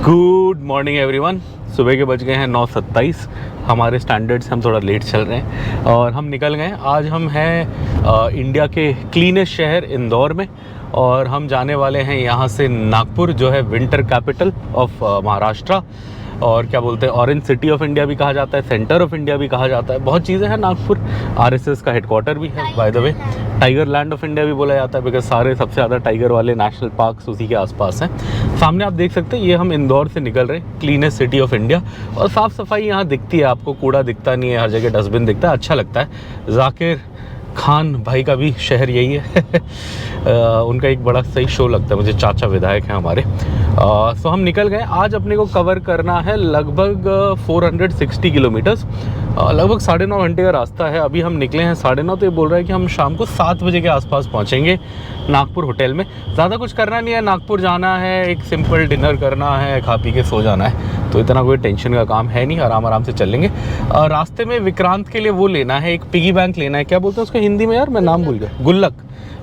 Good morning everyone. सुबह के बज गए हैं 9:27। हमारे स्टैंडर्ड से हम थोड़ा लेट चल रहे हैं और हम निकल गए। आज हम हैं इंडिया के क्लीनेस्ट शहर इंदौर में और हम जाने वाले हैं यहाँ से नागपुर, जो है विंटर कैपिटल ऑफ महाराष्ट्र, और क्या बोलते हैं ऑरेंज सिटी ऑफ इंडिया भी कहा जाता है, सेंटर ऑफ इंडिया भी कहा जाता है। बहुत चीज़ें हैं नागपुर। आरएसएस का हेडक्वार्टर भी है, by the way tiger land of India भी बोला जाता है, बिकॉज सारे सबसे ज़्यादा टाइगर वाले नेशनल पार्क्स उसी के आसपास हैं। सामने आप देख सकते हैं, ये हम इंदौर से निकल रहे हैं, क्लीनेस्ट सिटी ऑफ इंडिया। और साफ़ सफाई यहाँ दिखती है आपको, कूड़ा दिखता नहीं है, हर जगह डस्टबिन दिखता है, अच्छा लगता है। जाकिर खान भाई का भी शहर यही है उनका एक बड़ा सही शो लगता है मुझे, चाचा विधायक हैं हमारे। सो हम निकल गए। आज अपने को कवर करना है लगभग 460 किलोमीटर्स, लगभग 9.5 घंटे का रास्ता है। अभी हम निकले हैं 9:30, तो ये बोल रहा है कि हम शाम को 7 बजे के आसपास पहुंचेंगे नागपुर होटल में। ज़्यादा कुछ करना नहीं है, नागपुर जाना है, एक सिंपल डिनर करना है, खा पी के सो जाना है, तो इतना कोई टेंशन का काम है नहीं, आराम आराम से चल लेंगे। रास्ते में विक्रांत के लिए वो लेना है, एक पिगी बैंक लेना है, क्या बोलते हैं उसको हिंदी में यार, मैं नाम भूल गया, गुल्लक।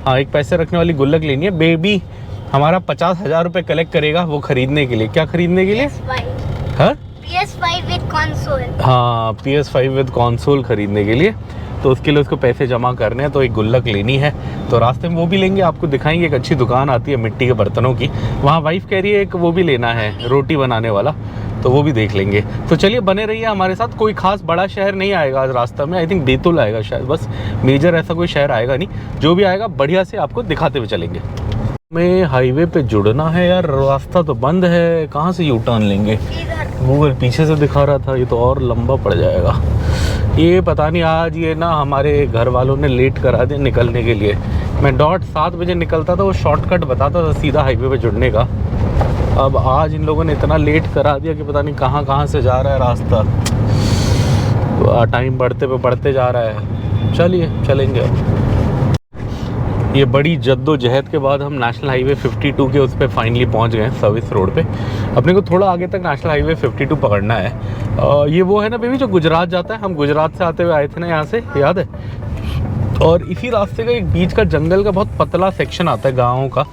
हाँ, एक पैसे रखने वाली गुल्लक लेनी है। बेबी हमारा 50,000 रुपये कलेक्ट करेगा वो खरीदने के लिए। क्या खरीदने के लिए? PS5 with console. हाँ, PS5 विद कंसोल खरीदने के लिए, तो उसके लिए उसको पैसे जमा करने हैं, तो एक गुल्लक लेनी है। तो रास्ते में वो भी लेंगे, आपको दिखाएंगे। एक अच्छी दुकान आती है मिट्टी के बर्तनों की, वहाँ वाइफ कह रही है एक वो भी लेना है, रोटी बनाने वाला, तो वो भी देख लेंगे। तो चलिए बने रहिए हमारे साथ। कोई खास बड़ा शहर नहीं आएगा आज रास्ता में, आई थिंक बैतूल आएगा शायद, बस मेजर ऐसा कोई शहर आएगा नहीं। जो भी आएगा बढ़िया से आपको दिखाते हुए चलेंगे। हमें हाईवे पे जुड़ना है यार, रास्ता तो बंद है, कहाँ से यू टर्न लेंगे? गूगल पीछे से दिखा रहा था, ये तो और लंबा पड़ जाएगा। ये पता नहीं, आज ये ना हमारे घर वालों ने लेट करा दिया निकलने के लिए। मैं 7 बजे निकलता था, वो शॉर्टकट बताता था सीधा हाईवे पे जुड़ने का। अब आज इन लोगों ने इतना लेट करा दिया कि पता नहीं कहाँ से जा रहा है रास्ता। टाइम बढ़ते जा रहा है। चलिए चलेंगे अब। ये बड़ी जद्दोजहद के बाद हम नेशनल हाईवे 52 के उस पर फाइनली पहुंच गए, सर्विस रोड पे। अपने को थोड़ा आगे तक नेशनल हाईवे 52 पकड़ना है। ये वो है ना बेबी जो गुजरात जाता है, हम गुजरात से आते हुए आए थे ना यहाँ से, याद है? और इसी रास्ते का एक बीच का जंगल का बहुत पतला सेक्शन आता है गाँव का,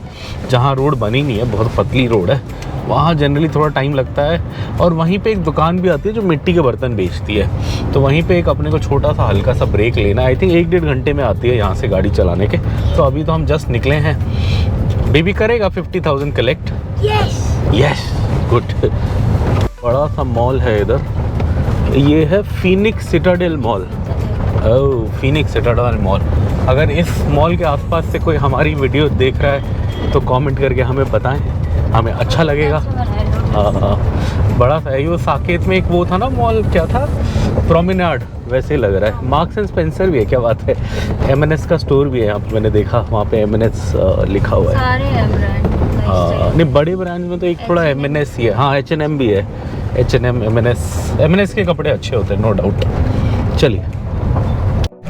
जहाँ रोड बनी नहीं है, बहुत पतली रोड है। वहाँ जनरली थोड़ा टाइम लगता है। और वहीं पे एक दुकान भी आती है जो मिट्टी के बर्तन बेचती है, तो वहीं पे एक अपने को छोटा सा हल्का सा ब्रेक लेना है। आई थिंक 1-1.5 घंटे में आती है यहाँ से गाड़ी चलाने के। तो अभी तो हम जस्ट निकले हैं। बेबी करेगा 50,000 कलेक्ट? Yes, good. बड़ा सा मॉल है इधर, ये है फीनिक्स सिटाडेल मॉल। ओह, फीनिक्स सिटाडेल मॉल। अगर इस मॉल के आसपास से कोई हमारी वीडियो देख रहा है तो कमेंट करके हमें बताएं, हमें अच्छा लगेगा। बड़ा सा है। वो साकेत में एक वो था ना मॉल, क्या था, प्रोमेनाड, वैसे लग रहा है। मार्क्स एंड स्पेंसर भी है, क्या बात है। M&S का स्टोर भी है यहाँ पे, मैंने देखा वहाँ पे M&S लिखा हुआ है। सारे ब्रांड, नहीं बड़े ब्रांड में तो एक थोड़ा M&S ही है। हाँ, H&M भी है, H&M, M&S के कपड़े अच्छे होते हैं, नो डाउट। चलिए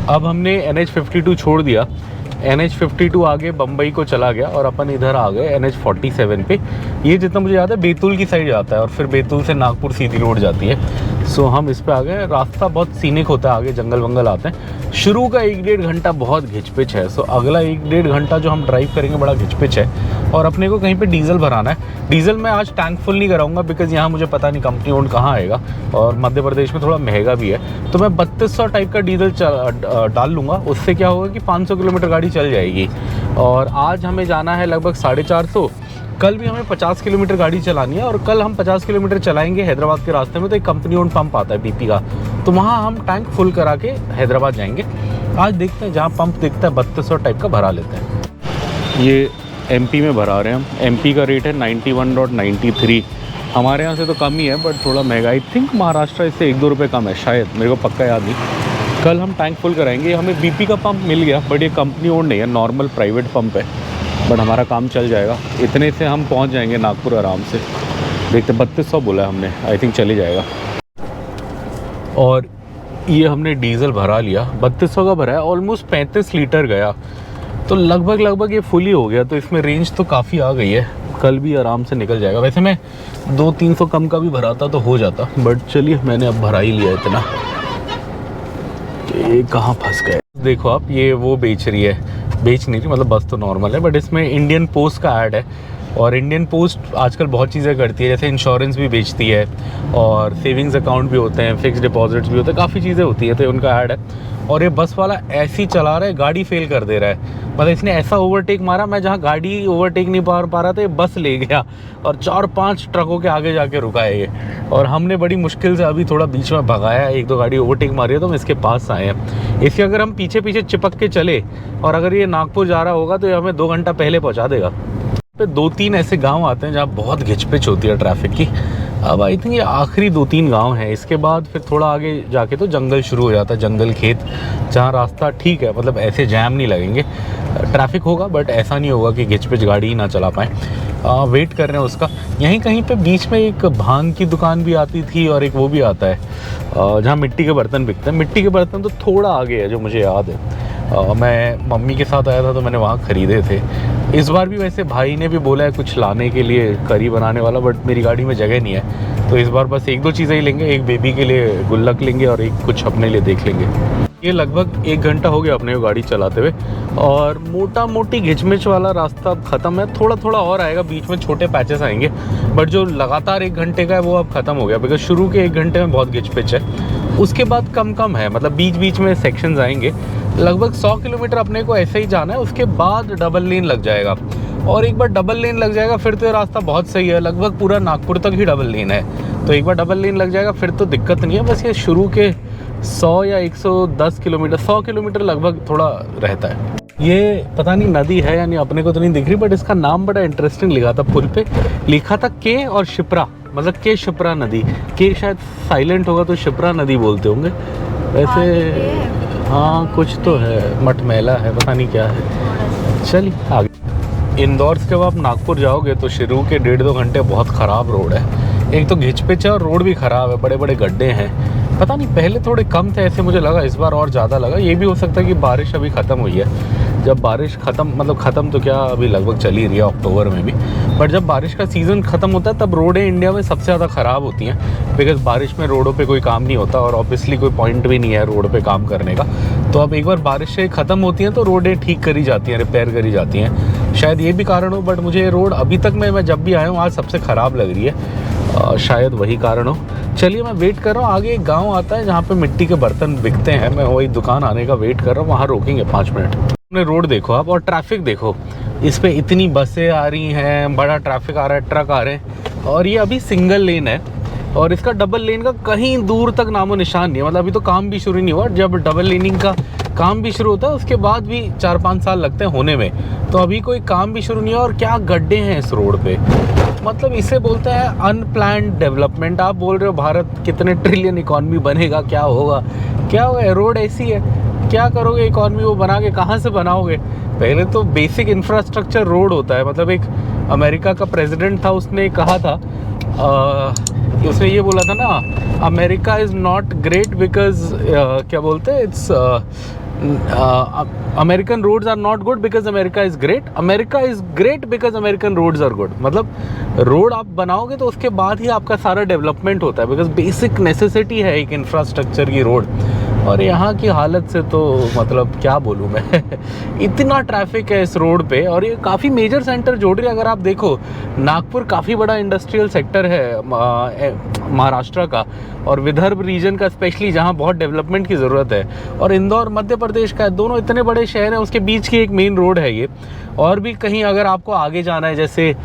अब हमने NH52 छोड़ दिया, NH52 आगे बम्बई को चला गया और अपन इधर आ गए NH47 पे। ये जितना मुझे याद है बैतूल की साइड जाता है और फिर बैतूल से नागपुर सीधी रोड जाती है। सो हम इस पे आ गए। रास्ता बहुत सीनिक होता है, आगे जंगल वंगल आते हैं। शुरू का 1-1.5 घंटा बहुत घिचपिच है। सो अगला 1-1.5 घंटा जो हम ड्राइव करेंगे बड़ा घिचपिच है। और अपने को कहीं पे डीजल भराना है। डीजल मैं आज टैंक फुल नहीं कराऊंगा, बिकॉज यहाँ मुझे पता नहीं कंपनी ओन कहाँ आएगा, और मध्य प्रदेश में थोड़ा महंगा भी है। तो मैं 3200 टाइप का डीजल डाल लूँगा। उससे क्या होगा कि 500 किलोमीटर गाड़ी चल जाएगी। और आज हमें जाना है लगभग 450। कल भी हमें 50 किलोमीटर गाड़ी चलानी है, और कल हम 50 किलोमीटर चलाएंगे हैदराबाद के रास्ते में। तो एक कंपनी ओन पंप आता है BP का, तो वहाँ हम टैंक फुल करा के हैदराबाद जाएंगे। आज देखते हैं, जहाँ पंप दिखता है 3200 टाइप का भरा लेते हैं। ये MP में भरा रहे हैं हम। MP का रेट है 91.93। हमारे यहाँ से तो कम ही है, बट थोड़ा महंगा। आई थिंक महाराष्ट्र इससे 1-2 रुपये कम है शायद, मेरे को पक्का याद नहीं। कल हम टैंक फुल कराएंगे। हमें BP का पंप मिल गया, बट ये कंपनी ओन नहीं है, नॉर्मल प्राइवेट पंप है, बट हमारा काम चल जाएगा। इतने से हम पहुंच जाएंगे नागपुर आराम से। देखते 3200 बोला है हमने, आई थिंक चली जाएगा। और ये हमने डीजल भरा लिया, 3200 का भरा है, ऑलमोस्ट 35 लीटर गया, तो लगभग ये फुल ही हो गया। तो इसमें रेंज तो काफ़ी आ गई है, कल भी आराम से निकल जाएगा। वैसे मैं 200-300 कम का भी भराता तो हो जाता, बट चलिए मैंने अब भरा ही लिया इतना। ये कहाँ फंस गए? देखो आप, ये वो बेच रही है, बेच नहीं रही, मतलब बस तो नॉर्मल है, बट इसमें इंडियन पोस्ट का ऐड है। और इंडियन पोस्ट आजकल बहुत चीज़ें करती है, जैसे इंश्योरेंस भी बेचती है और सेविंग्स अकाउंट भी होते हैं, फिक्स डिपॉजिट्स भी होते हैं, काफ़ी चीज़ें होती है, तो उनका ऐड है। और ये बस वाला ऐसी चला रहा है, गाड़ी फेल कर दे रहा है, मतलब इसने ऐसा ओवरटेक मारा, मैं जहाँ गाड़ी ओवरटेक नहीं पा रहा था, ये बस ले गया और 4-5 ट्रकों के आगे जाके रुका है ये। और हमने बड़ी मुश्किल से अभी थोड़ा बीच में भगाया, 1-2 गाड़ी ओवरटेक मारी है तो हम इसके पास आए हैं। इसके अगर हम पीछे पीछे चिपक के चले और अगर ये नागपुर जा रहा होगा तो ये हमें 2 घंटा पहले पहुँचा देगा। 2-3 ऐसे गांव आते हैं जहाँ बहुत घिचपिच होती है ट्रैफिक की। अब आई थिंक ये आखिरी 2-3 गांव हैं, इसके बाद फिर थोड़ा आगे जाके तो जंगल शुरू हो जाता है, जंगल खेत, जहाँ रास्ता ठीक है, मतलब ऐसे जैम नहीं लगेंगे, ट्रैफिक होगा बट ऐसा नहीं होगा कि घिचपिच गाड़ी ही ना चला पाएँ। वेट कर रहे हैं उसका। यहीं कहीं पे बीच में एक भांग की दुकान भी आती थी और एक वो भी आता है जहाँ मिट्टी के बर्तन बिकते हैं। मिट्टी के बर्तन तो थोड़ा आगे है जो मुझे याद है। मैं मम्मी के साथ आया था तो मैंने वहाँ ख़रीदे थे। इस बार भी वैसे भाई ने भी बोला है कुछ लाने के लिए, करी बनाने वाला, बट मेरी गाड़ी में जगह नहीं है, तो इस बार बस 1-2 चीज़ें ही लेंगे। एक बेबी के लिए गुल्लक लेंगे और एक कुछ अपने लिए देख लेंगे। ये लगभग 1 घंटा हो गया अपने को गाड़ी चलाते हुए और मोटा मोटी घिचमिच वाला रास्ता अब ख़त्म है। थोड़ा थोड़ा और आएगा, बीच में छोटे पैचेस आएंगे, बट जो लगातार 1 घंटे का है वो अब ख़त्म हो गया, बिकॉज शुरू के 1 घंटे में बहुत घिचपिच है, उसके बाद कम है, मतलब बीच बीच में सेक्शंस आएंगे। लगभग 100 किलोमीटर अपने को ऐसे ही जाना है, उसके बाद डबल लेन लग जाएगा और एक बार डबल लेन लग जाएगा फिर तो ये रास्ता बहुत सही है, लगभग पूरा नागपुर तक ही डबल लेन है, तो एक बार डबल लेन लग जाएगा फिर तो दिक्कत नहीं है। बस ये शुरू के 100 या 110 किलोमीटर, 100 किलोमीटर लगभग थोड़ा रहता है। ये पता नहीं नदी है या नहीं, अपने को तो नहीं दिख रही, बट इसका नाम बड़ा इंटरेस्टिंग लिखा था पुल पे, लिखा था के और शिप्रा, मतलब के शिप्रा नदी। के शायद साइलेंट होगा तो शिप्रा नदी बोलते होंगे वैसे। हाँ कुछ तो है, मटमैला है, पता नहीं क्या है। चलिए आगे। इंदौर से जब आप नागपुर जाओगे तो शुरू के 1.5-2 घंटे बहुत ख़राब रोड है। एक तो घिचपिच है और रोड भी ख़राब है, बड़े बड़े गड्ढे हैं। पता नहीं पहले थोड़े कम थे ऐसे मुझे लगा, इस बार और ज़्यादा लगा। ये भी हो सकता है कि बारिश अभी ख़त्म हुई है। जब बारिश ख़त्म, मतलब ख़त्म तो क्या, अभी लगभग चल ही रही है अक्टूबर में भी, बट जब बारिश का सीज़न ख़त्म होता है तब रोडें इंडिया में सबसे ज़्यादा ख़राब होती हैं, बिकॉज बारिश में रोडों पे कोई काम नहीं होता और ऑब्वियसली कोई पॉइंट भी नहीं है रोड पे काम करने का। तो अब एक बार बारिश से ख़त्म होती हैं तो रोडें ठीक करी जाती हैं, रिपेयर करी जाती हैं। शायद ये भी कारण हो, बट मुझे ये रोड अभी तक मैं जब भी आया हूँ आज सबसे ख़राब लग रही है, शायद वही कारण हो। चलिए मैं वेट कर रहा हूँ, आगे एक गाँव आता है जहाँ पर मिट्टी के बर्तन बिकते हैं, मैं वही दुकान आने का वेट कर रहा हूँ, वहाँ रोकेंगे 5 मिनट। अपने रोड देखो आप और ट्रैफिक देखो, इस पे इतनी बसें आ रही हैं, बड़ा ट्रैफिक आ रहा है, ट्रक आ रहे हैं, और ये अभी सिंगल लेन है और इसका डबल लेन का कहीं दूर तक नामो निशान नहीं है। मतलब अभी तो काम भी शुरू नहीं हुआ, जब डबल लेनिंग का काम भी शुरू होता है उसके बाद भी 4-5 साल लगते हैं होने में, तो अभी कोई काम भी शुरू नहीं हुआ और क्या गड्ढे हैं इस रोड पे। मतलब इसे बोलते हैं अनप्लान्ड डेवलपमेंट। आप बोल रहे हो भारत कितने ट्रिलियन इकॉनमी बनेगा, क्या होगा, रोड ऐसी है, क्या करोगे इकॉनमी वो बना के, कहाँ से बनाओगे। पहले तो बेसिक इंफ्रास्ट्रक्चर रोड होता है। मतलब एक अमेरिका का प्रेसिडेंट था, उसने कहा था, उसने ये बोला था ना, America is not great because क्या बोलते हैं, it's American roads are not good because America is great, America is great because American roads are good. मतलब रोड आप बनाओगे तो उसके बाद ही आपका सारा डेवलपमेंट होता है, बिकॉज बेसिक नेसेसिटी है एक इंफ्रास्ट्रक्चर की रोड। और यहाँ की हालत से तो मतलब क्या बोलूँ मैं इतना ट्रैफिक है इस रोड पे, और ये काफ़ी मेजर सेंटर जोड़ रही है। अगर आप देखो नागपुर काफ़ी बड़ा इंडस्ट्रियल सेक्टर है महाराष्ट्र का, और विदर्भ रीजन का स्पेशली, जहाँ बहुत डेवलपमेंट की ज़रूरत है, और इंदौर मध्य प्रदेश का है। दोनों इतने बड़े शहर हैं, उसके बीच की एक मेन रोड है ये। और भी कहीं अगर आपको आगे जाना है, जैसे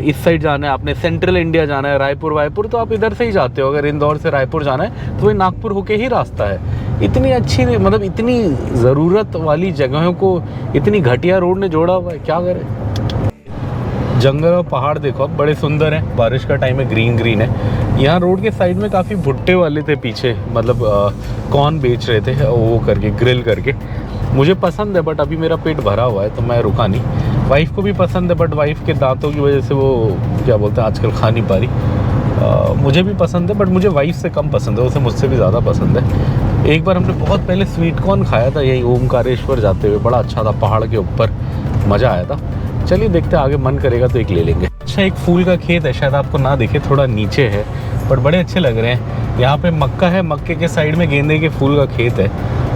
इस साइड जाना है, आपने सेंट्रल इंडिया जाना है, रायपुर वायपुर, तो आप इधर से ही जाते हो। अगर इंदौर से रायपुर जाना है तो वही नागपुर होके ही रास्ता है। इतनी अच्छी, मतलब इतनी ज़रूरत वाली जगहों को इतनी घटिया रोड ने जोड़ा हुआ है, क्या करें। जंगल और पहाड़ देखो अब बड़े सुंदर हैं, बारिश का टाइम है, ग्रीन ग्रीन है। यहाँ रोड के साइड में काफ़ी भुट्टे वाले थे पीछे, मतलब कॉर्न बेच रहे थे वो करके, ग्रिल करके। मुझे पसंद है बट अभी मेरा पेट भरा हुआ है तो मैं रुका नहीं। वाइफ को भी पसंद है बट वाइफ के दांतों की वजह से वो क्या बोलते हैं आजकल खा नहीं पा रही। मुझे भी पसंद है बट मुझे वाइफ से कम पसंद है, उसे मुझसे भी ज़्यादा पसंद है। एक बार हमने बहुत पहले स्वीट कॉर्न खाया था यही ओमकारेश्वर जाते हुए, बड़ा अच्छा था, पहाड़ के ऊपर, मज़ा आया था। चलिए देखते हैं, आगे मन करेगा तो एक ले लेंगे। अच्छा एक फूल का खेत है, शायद आपको ना दिखे, थोड़ा नीचे है, बट बड़े अच्छे लग रहे हैं। यहाँ पे मक्का है, मक्के के साइड में गेंदे के फूल का खेत है।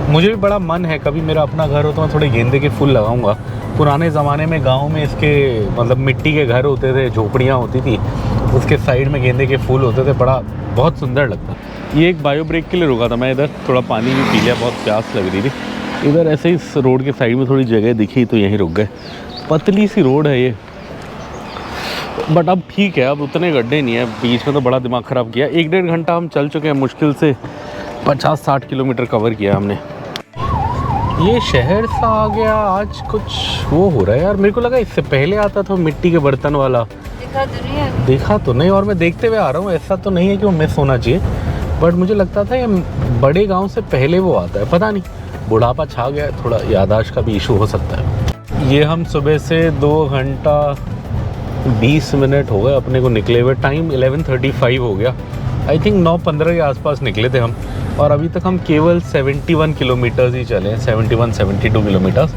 मुझे भी बड़ा मन है, कभी मेरा अपना घर हो तो मैं थोड़े गेंदे के फूल लगाऊंगा। पुराने ज़माने में गांव में इसके मतलब मिट्टी के घर होते थे, झोपड़ियाँ होती थी, उसके साइड में गेंदे के फूल होते थे, बड़ा बहुत सुंदर लगता। ये एक बायो ब्रेक के लिए रुका था मैं, इधर थोड़ा पानी भी पी लिया, बहुत प्यास लग रही थी। इधर ऐसे ही इस रोड के साइड में थोड़ी जगह दिखी तो यहीं रुक गए। पतली सी रोड है ये, बट अब ठीक है, अब उतने गड्ढे नहीं है। बीच में तो बड़ा दिमाग ख़राब किया। 1-1.5 घंटा हम चल चुके हैं, मुश्किल से 50-60 किलोमीटर कवर किया हमने। ये शहर सा आ गया आज, कुछ वो हो रहा है यार। मेरे को लगा इससे पहले आता था मिट्टी के बर्तन वाला, देखा तो नहीं, और मैं देखते हुए आ रहा हूँ। ऐसा तो नहीं है कि वो मिस होना चाहिए, बट मुझे लगता था ये बड़े गांव से पहले वो आता है। पता नहीं, बुढ़ापा छा गया है, थोड़ा याददाश्त का भी इशू हो सकता है। ये हम सुबह से 2 घंटा 20 मिनट हो गए अपने को निकले हुए। टाइम 11:35 हो गया। आई थिंक 9:15 के आसपास निकले थे हम, और अभी तक हम केवल 71 किलोमीटर्स ही चले हैं, 71-72 किलोमीटर्स।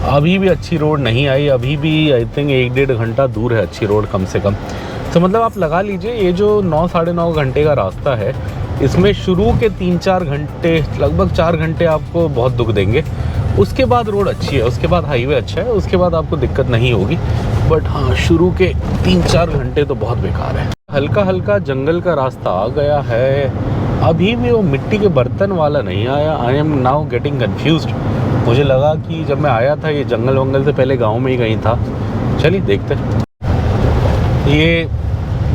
अभी भी अच्छी रोड नहीं आई, अभी भी आई थिंक 1-1.5 घंटा दूर है अच्छी रोड कम से कम। तो मतलब आप लगा लीजिए, ये जो 9-9.5 घंटे का रास्ता है, इसमें शुरू के 3-4 घंटे, लगभग 4 घंटे आपको बहुत दुख देंगे। उसके बाद रोड अच्छी है, उसके बाद हाईवे अच्छा है, उसके बाद आपको दिक्कत नहीं होगी। बट हाँ, शुरू के 3-4 घंटे तो बहुत बेकार है। हल्का हल्का जंगल का रास्ता आ गया है, अभी भी वो मिट्टी के बर्तन वाला नहीं आया। I am now getting confused. मुझे लगा कि जब मैं आया था ये जंगल वंगल से पहले गांव में ही कहीं था। चलिए देखते हैं। ये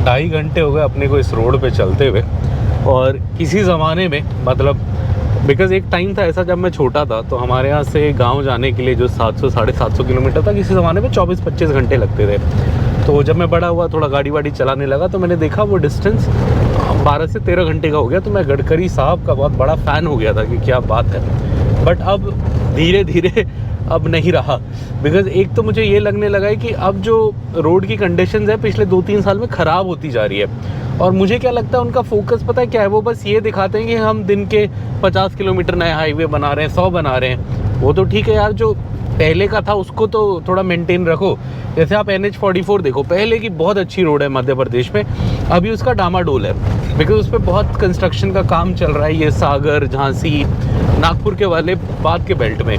2.5 घंटे हो गए अपने को इस रोड पे चलते हुए, और किसी ज़माने में मतलब बिकॉज़ एक टाइम था ऐसा जब मैं छोटा था, तो हमारे यहाँ से गांव जाने के लिए जो 700-750 किलोमीटर था, किसी ज़माने में 24-25 घंटे लगते थे। तो जब मैं बड़ा हुआ, थोड़ा गाड़ी वाड़ी चलाने लगा, तो मैंने देखा वो डिस्टेंस 12 से 13 घंटे का हो गया। तो मैं गडकरी साहब का बहुत बड़ा फ़ैन हो गया था कि क्या बात है। बट अब धीरे धीरे अब नहीं रहा, बिकॉज़ एक तो मुझे ये लगने लगा है कि अब जो रोड की कंडीशंस है पिछले 2-3 साल में ख़राब होती जा रही है। और मुझे क्या लगता है उनका फोकस पता है क्या है, वो बस ये दिखाते हैं कि हम दिन के 50 किलोमीटर नए हाईवे बना रहे हैं, 100 बना रहे हैं। वो तो ठीक है यार, जो पहले का था उसको तो थोड़ा मेंटेन रखो। जैसे आप NH-44 देखो, पहले की बहुत अच्छी रोड है मध्य प्रदेश में, अभी उसका डामाडोल है, बिकॉज उस पर बहुत कंस्ट्रक्शन का काम चल रहा है, ये सागर, झांसी, नागपुर के वाले बाद के बेल्ट में।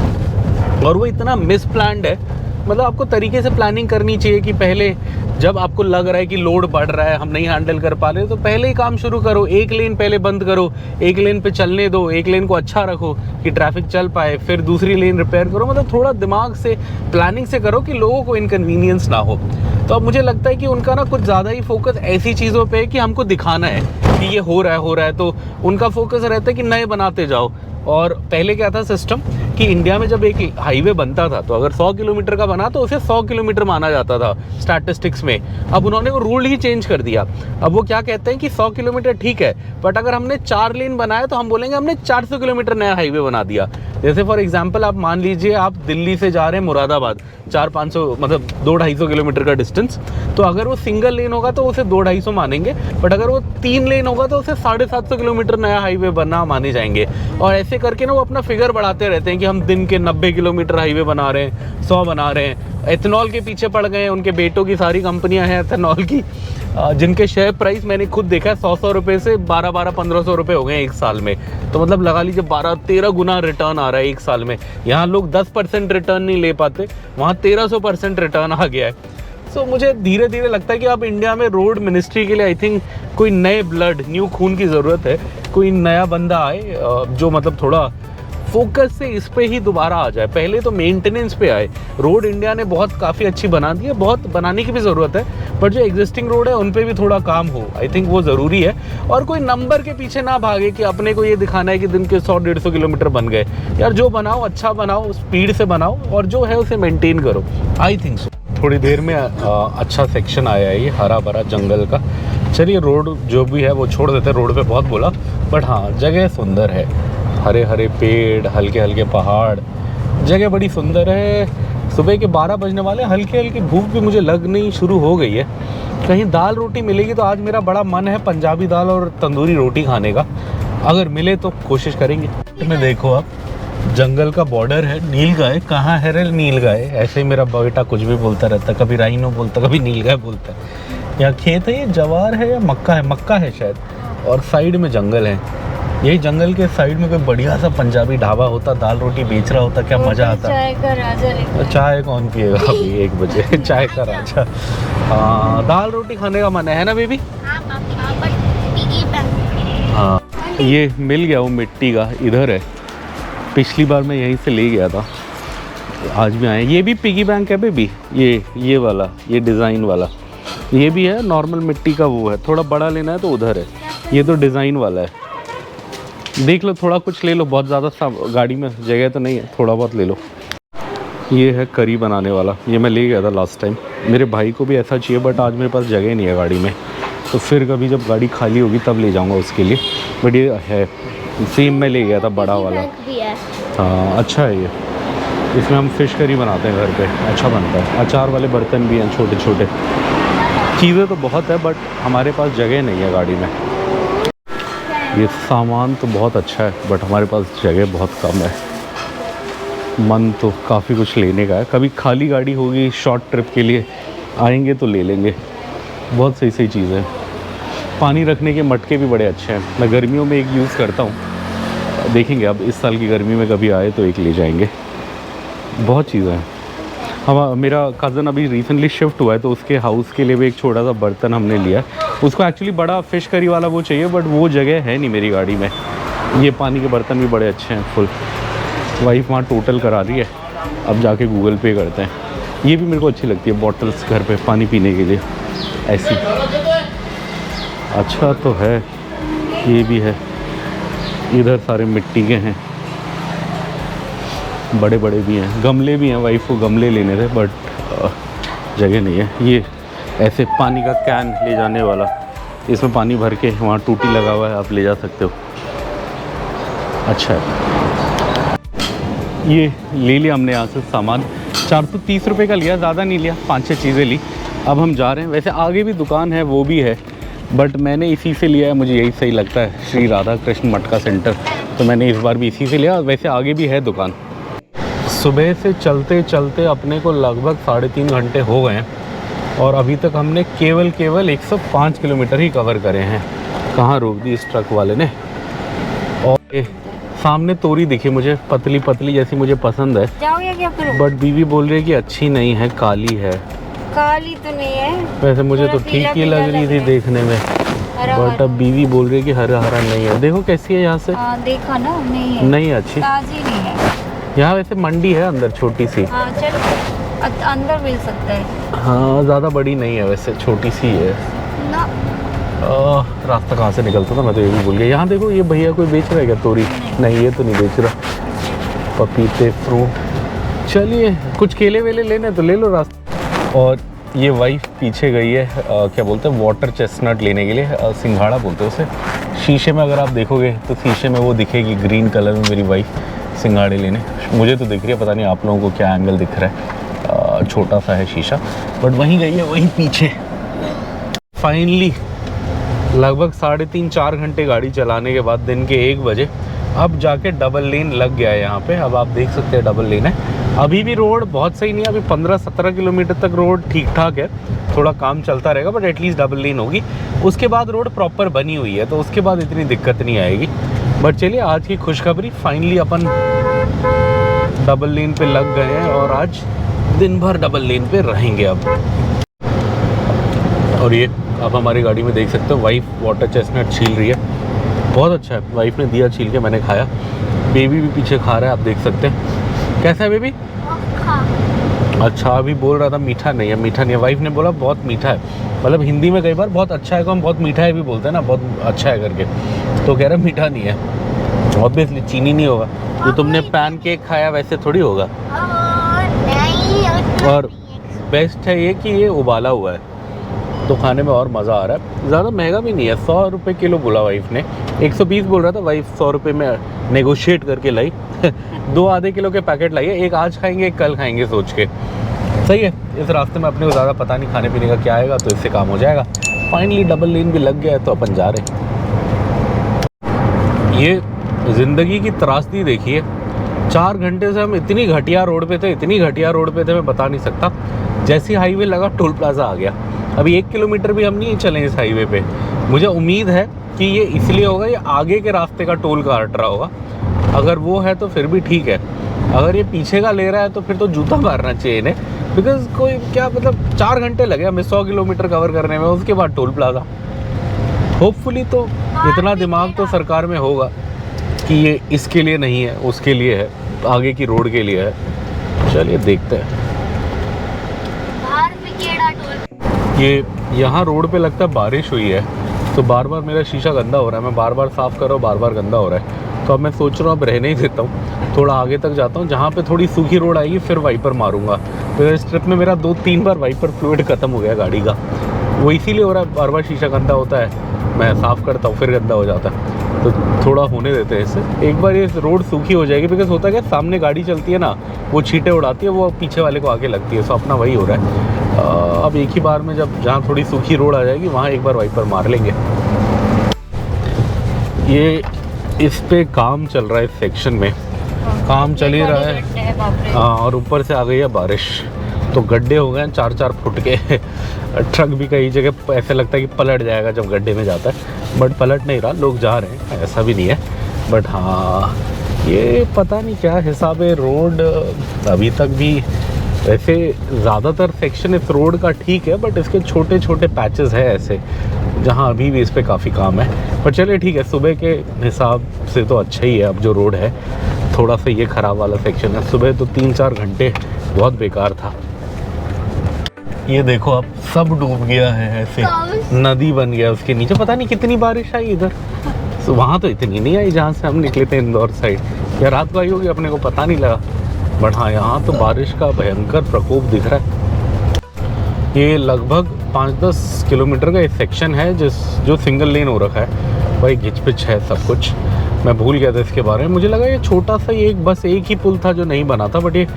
और वो इतना मिसप्लान्ड है, मतलब आपको तरीके से प्लानिंग करनी चाहिए कि पहले जब आपको लग रहा है कि लोड बढ़ रहा है, हम नहीं हैंडल कर पा रहे, तो पहले ही काम शुरू करो। एक लेन पहले बंद करो, एक लेन पे चलने दो, एक लेन को अच्छा रखो कि ट्रैफिक चल पाए, फिर दूसरी लेन रिपेयर करो। मतलब थोड़ा दिमाग से प्लानिंग से करो कि लोगों को इनकन्वीनियंस ना हो। तो अब मुझे लगता है कि उनका ना कुछ ज़्यादा ही फोकस ऐसी चीज़ों पे है कि हमको दिखाना है कि ये हो रहा है, तो उनका फोकस रहता है कि नए बनाते जाओ। और पहले क्या था सिस्टम कि इंडिया में जब एक हाईवे बनता था तो अगर 100 किलोमीटर का बना तो उसे 100 किलोमीटर माना जाता था स्टैटिस्टिक्स में। अब उन्होंने वो रूल ही चेंज कर दिया। अब वो क्या कहते हैं कि 100 किलोमीटर ठीक है, बट अगर हमने 4 लेन बनाया तो हम बोलेंगे हमने 400 किलोमीटर नया हाईवे बना दिया। जैसे फॉर एग्जाम्पल आप मान लीजिए आप दिल्ली से जा रहे हैं मुरादाबाद, 400-500 मतलब 200-250 किलोमीटर का डिस्टेंस, तो अगर वो सिंगल लेन होगा तो उसे 200-250 मानेंगे, बट अगर वो 3 लेन होगा तो उसे 750 किलोमीटर नया हाईवे बना माने जाएंगे। और ऐसे करके ना वो अपना फिगर बढ़ाते रहते हैं कि हम दिन के 90 किलोमीटर हाईवे बना रहे हैं, 100 बना रहे हैं। एथेनॉल के पीछे पड़ गए हैं, उनके बेटों की सारी कंपनियां हैं एथेनॉल की, जिनके शेयर प्राइस मैंने खुद देखा है 100 रुपये से 1200-1500 रुपये हो गए एक साल में। तो मतलब लगा लीजिए 12-13 गुना रिटर्न आ रहा है एक साल में। यहाँ लोग 10% रिटर्न नहीं ले पाते, वहाँ 1300% रिटर्न आ गया है। सो मुझे धीरे धीरे लगता है कि अब इंडिया में रोड मिनिस्ट्री के लिए आई थिंक कोई नए ब्लड, न्यू खून की ज़रूरत है। कोई नया बंदा आए जो मतलब थोड़ा फोकस से इस पे ही दोबारा आ जाए। पहले तो मेंटेनेंस पे आए। रोड इंडिया ने बहुत काफ़ी अच्छी बना दी है, बहुत बनाने की भी ज़रूरत है, बट जो एग्जिस्टिंग रोड है उन पे भी थोड़ा काम हो, आई थिंक वो ज़रूरी है। और कोई नंबर के पीछे ना भागे कि अपने को ये दिखाना है कि दिन के 100-150 किलोमीटर बन गए। यार जो बनाओ अच्छा बनाओ, स्पीड से बनाओ, और जो है उसे मेंटेन करो। I think so. थोड़ी देर में अच्छा सेक्शन आया है ये हरा भरा जंगल का। चलिए रोड जो भी है वो छोड़ देते हैं, रोड पे बहुत बोला, बट हाँ जगह सुंदर है, हरे हरे पेड़, हल्के हल्के पहाड़, जगह बड़ी सुंदर है। सुबह के 12 बजने वाले, हल्की हल्की भूख भी मुझे लगनी शुरू हो गई है। कहीं दाल रोटी मिलेगी तो आज मेरा बड़ा मन है पंजाबी दाल और तंदूरी रोटी खाने का। अगर मिले तो कोशिश करेंगे। में देखो आप जंगल का बॉर्डर है, नीलगाय कहाँ है रे नीलगाय, ऐसे ही मेरा बेटा कुछ भी बोलता रहता, कभी राइनो बोलता कभी नीलगाय बोलता है। यहाँ खेत है, ये जवार है या मक्का है, मक्का है शायद, और साइड में जंगल है। यही जंगल के साइड में कोई बढ़िया सा पंजाबी ढाबा होता, दाल रोटी बेच रहा होता, क्या मज़ा आता। चाय का राजा लिखा है। चाय कौन पिएगा अभी 1 बजे चाय का राजा। हाँ, दाल रोटी खाने का मन है ना बेबी। हाँ पापा, बट पिगी बैंक। हाँ, ये मिल गया वो मिट्टी का, इधर है। पिछली बार मैं यहीं से ले गया था, आज भी आए। ये भी पिगी बैंक है बेबी, ये वाला, ये डिज़ाइन वाला। ये भी है नॉर्मल मिट्टी का, वो है। थोड़ा बड़ा लेना है तो उधर है, ये तो डिज़ाइन वाला है। देख लो, थोड़ा कुछ ले लो, बहुत ज़्यादा गाड़ी में जगह तो नहीं है, थोड़ा बहुत ले लो। ये है करी बनाने वाला, ये मैं ले गया था लास्ट टाइम। मेरे भाई को भी ऐसा चाहिए, बट आज मेरे पास जगह नहीं है गाड़ी में, तो फिर कभी जब गाड़ी खाली होगी तब ले जाऊंगा उसके लिए। बट ये है सेम, मैं ले गया था बड़ा वाला। भी है। हाँ, अच्छा है ये। इसमें हम फ़िश करी बनाते हैं घर पे, अच्छा बनता है। अचार वाले बर्तन भी हैं, छोटे छोटे। चीज़ें तो बहुत है, बट हमारे पास जगह नहीं है गाड़ी में। ये सामान तो बहुत अच्छा है, बट हमारे पास जगह बहुत कम है। मन तो काफ़ी कुछ लेने का है, कभी खाली गाड़ी होगी शॉर्ट ट्रिप के लिए आएंगे तो ले लेंगे। बहुत सही सही चीज़ें हैं। पानी रखने के मटके भी बड़े अच्छे हैं, मैं गर्मियों में एक यूज़ करता हूँ। देखेंगे अब इस साल की गर्मी में कभी आए तो एक ले जाएंगे। बहुत चीज़ें हैं। हम, मेरा कज़न अभी रिसेंटली शिफ्ट हुआ है, तो उसके हाउस के लिए भी एक छोटा सा बर्तन हमने लिया। उसको एक्चुअली बड़ा फ़िश करी वाला वो चाहिए, बट वो जगह है नहीं मेरी गाड़ी में। ये पानी के बर्तन भी बड़े अच्छे हैं, फुल। वाइफ वहाँ टोटल करा रही है, अब जाके गूगल पे करते हैं। ये भी मेरे को अच्छी लगती है, बॉटल्स घर पे पानी पीने के लिए ऐसी। अच्छा तो है, ये भी है। इधर सारे मिट्टी के हैं, बड़े बड़े भी हैं, गमले भी हैं। वाइफ को गमले लेने थे, बट जगह नहीं है। ये ऐसे पानी का कैन ले जाने वाला, इसमें पानी भर के वहाँ टूटी लगा हुआ है, आप ले जा सकते हो। अच्छा है। ये ले लिया हमने यहाँ से सामान, 430 रुपये का लिया, ज़्यादा नहीं लिया, 5-6 चीज़ें ली। अब हम जा रहे हैं। वैसे आगे भी दुकान है, वो भी है, बट मैंने इसी से लिया है, मुझे यही सही लगता है, श्री राधा कृष्ण मटका सेंटर, तो मैंने इस बार भी इसी से लिया। वैसे आगे भी है दुकान। सुबह से चलते चलते अपने को लगभग 3.5 घंटे हो गए हैं, और अभी तक हमने केवल 105 किलोमीटर ही कवर करे हैं। कहाँ रोक दी इस ट्रक वाले ने। और ये सामने तोरी दिखी मुझे, पतली पतली जैसी, मुझे पसंद है, जाओगे क्या फिर? बट बीवी बोल रही है कि अच्छी नहीं है, काली है। काली तो नहीं है, वैसे मुझे तो थोड़ा ठीक ही पीला लग रही थी देखने में, हरा बट अब बीवी बोल रही है कि हरा हरा नहीं है। देखो कैसी है यहाँ से। हाँ देखा ना, नहीं है, नहीं अच्छी। ताजी नहीं है। यहाँ वैसे मंडी है अंदर छोटी सी। हाँ चलो, अंदर मिल सकता है। हाँ, ज़्यादा बड़ी नहीं है वैसे, छोटी सी है ना। रास्ता कहाँ से निकलता था, मैं तो ये भी भूल गया। यहाँ देखो, ये भैया कोई बेच रहा है क्या तोरी? नहीं, ये तो नहीं बेच रहा। पपीते, फ्रूट। चलिए, कुछ केले वेले लेने तो ले लो रास्ते। और ये वाइफ पीछे गई है, क्या बोलते हैं, वाटर चेस्टनट लेने के लिए, सिंघाड़ा बोलते हैं उसे। शीशे में अगर आप देखोगे तो शीशे में वो दिखेगी ग्रीन कलर में मेरी वाइफ सिंघाड़े लेने। मुझे तो दिख रही है, पता नहीं आप लोगों को क्या एंगल दिख रहा है, छोटा सा है शीशा, बट वहीं गई है, वहीं पीछे। फाइनली लगभग 3.5-4 घंटे गाड़ी चलाने के बाद, दिन के 1 बजे, अब जाके डबल लेन लग गया है यहाँ पे। अब आप देख सकते हैं डबल लेन है। अभी भी रोड बहुत सही नहीं है, अभी 15-17 किलोमीटर तक रोड ठीक ठाक है, थोड़ा काम चलता रहेगा, बट एटलीस्ट डबल लेन होगी। उसके बाद रोड प्रॉपर बनी हुई है, तो उसके बाद इतनी दिक्कत नहीं आएगी। बट चलिए, आज की खुशखबरी, फाइनली अपन डबल लेन पे लग गए हैं, और आज दिन भर डबल लेन पे रहेंगे अब। और ये आप हमारी गाड़ी में देख सकते हो, वाइफ वाटर चेस्टनट छील रही है, बहुत अच्छा है। वाइफ ने दिया छील के, मैंने खाया। बेबी भी पीछे खा रहा है, आप देख सकते हैं। कैसा है बेबी? अच्छा, अभी बोल रहा था मीठा नहीं है, मीठा नहीं है। वाइफ ने बोला बहुत मीठा है, मतलब हिंदी में कई बार बहुत अच्छा है को हम बहुत मीठा है भी बोलते हैं ना, बहुत अच्छा है करके, तो कह रहा मीठा नहीं है। ऑब्वियसली चीनी नहीं होगा, जो तुमने पैन केक खाया वैसे थोड़ी होगा। और बेस्ट है ये कि ये उबाला हुआ है, तो खाने में और मज़ा आ रहा है। ज़्यादा महंगा भी नहीं है, 100 रुपये किलो बोला वाइफ ने। 120 बोल रहा था, वाइफ 100 रुपये में नेगोशिएट करके लाई। 2 आधे किलो के पैकेट लाइए, एक आज खाएंगे, एक कल खाएंगे सोच के। सही है, इस रास्ते में अपने को ज़्यादा पता नहीं खाने पीने का क्या आएगा, तो इससे काम हो जाएगा। फाइनली डबल लेन भी लग गया है, तो अपन जा रहे हैं। ये ज़िंदगी की त्रासदी देखिए, 4 घंटे से हम इतनी घटिया रोड पे थे, इतनी घटिया रोड पे थे, मैं बता नहीं सकता। जैसी हाईवे लगा, टोल प्लाजा आ गया। अभी 1 किलोमीटर भी हम नहीं चले इस हाईवे पे। मुझे उम्मीद है कि ये इसलिए होगा, ये आगे के रास्ते का टोल काट रहा होगा। अगर वो है तो फिर भी ठीक है, अगर ये पीछे का ले रहा है तो फिर तो जूता मारना चाहिए इन्हें। बिकॉज कोई क्या मतलब 4 घंटे लगे हमें 100 किलोमीटर कवर करने में, उसके बाद टोल प्लाजा। होपफुली तो इतना दिमाग तो सरकार में होगा कि ये इसके लिए नहीं है, उसके लिए है, आगे की रोड के लिए है। चलिए देखते हैं। ये यहाँ रोड पे लगता है बारिश हुई है, तो बार बार मेरा शीशा गंदा हो रहा है। मैं बार बार साफ़ कर रहा हूँ, बार बार गंदा हो रहा है। तो अब मैं सोच रहा हूँ अब रहने ही देता हूँ, थोड़ा आगे तक जाता हूँ, जहाँ पे थोड़ी सूखी रोड आएगी फिर वाइपर मारूंगा। तो इस ट्रिप में मेरा 2-3 बार वाइपर फ्लूइड ख़त्म हो गया गाड़ी का। वो इसीलिए हो रहा है, बार बार शीशा गंदा होता है, मैं साफ़ करता हूँ फिर गंदा हो जाता है। तो थोड़ा होने देते हैं इसे, एक बार ये रोड सूखी हो जाएगी। बिकॉज होता है क्या, सामने गाड़ी चलती है ना, वो छींटे उड़ाती है, वो पीछे वाले को आगे लगती है। सो अपना वही हो रहा है। अब एक ही बार में जब जहाँ थोड़ी सूखी रोड आ जाएगी वहाँ एक बार वाइपर मार लेंगे। ये इस पे काम चल रहा है, इस सेक्शन में काम चल ही रहा है। हाँ, और ऊपर से आ गई है बारिश, तो गड्ढे हो गए हैं 4-4 फुट के। ट्रक भी कई जगह ऐसे लगता है कि पलट जाएगा जब गड्ढे में जाता है, बट पलट नहीं रहा, लोग जा रहे हैं, ऐसा भी नहीं है। बट हाँ, ये पता नहीं क्या हिसाब है रोड अभी तक भी। वैसे ज़्यादातर सेक्शन इस रोड का ठीक है, बट इसके छोटे छोटे पैचेस है ऐसे जहाँ अभी भी इस पर काफ़ी काम है। पर चलिए ठीक है, सुबह के हिसाब से तो अच्छा ही है। अब जो रोड है थोड़ा सा ये ख़राब वाला सेक्शन है, सुबह तो 3-4 घंटे बहुत बेकार था। ये देखो अब सब डूब गया है, ऐसे नदी बन गया उसके नीचे। पता नहीं कितनी बारिश आई इधर, तो वहाँ तो इतनी नहीं आई जहाँ से हम निकले थे इंदौर साइड, या रात को आई होगी अपने को पता नहीं लगा। बट हाँ, यहाँ तो बारिश का भयंकर प्रकोप दिख रहा है। ये लगभग 5-10 किलोमीटर का एक सेक्शन है जो सिंगल लेन हो रखा है। वही घिच-पिच है सब कुछ, मैं भूल गया था इसके बारे में। मुझे लगा ये छोटा सा एक बस एक ही पुल था जो नहीं बना था, बट ये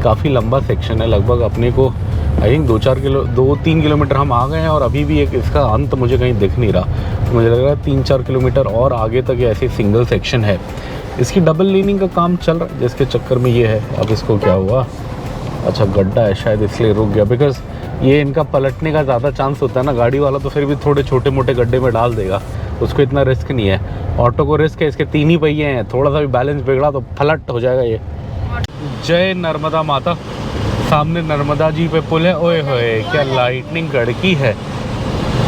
काफ़ी लंबा सेक्शन है। लगभग अपने को आई थिंक 2-3 किलोमीटर हम आ गए हैं, और अभी भी एक इसका अंत मुझे कहीं दिख नहीं रहा। मुझे लग रहा है 3-4 किलोमीटर और आगे तक ऐसे सिंगल सेक्शन है। इसकी डबल लेनिंग का काम चल रहा है, जिसके चक्कर में ये है। अब इसको क्या हुआ, अच्छा गड्ढा है शायद इसलिए रुक गया। बिकॉज ये इनका पलटने का ज़्यादा चांस होता है ना, गाड़ी वाला तो फिर भी थोड़े छोटे मोटे गड्ढे में डाल देगा, उसको इतना रिस्क नहीं है। ऑटो को रिस्क है, इसके 3 ही पहिए हैं, थोड़ा सा भी बैलेंस बिगड़ा तो फलट हो जाएगा ये। जय नर्मदा माता। सामने नर्मदा जी पे पुल है। ओए होए, क्या लाइटनिंग गड़की है।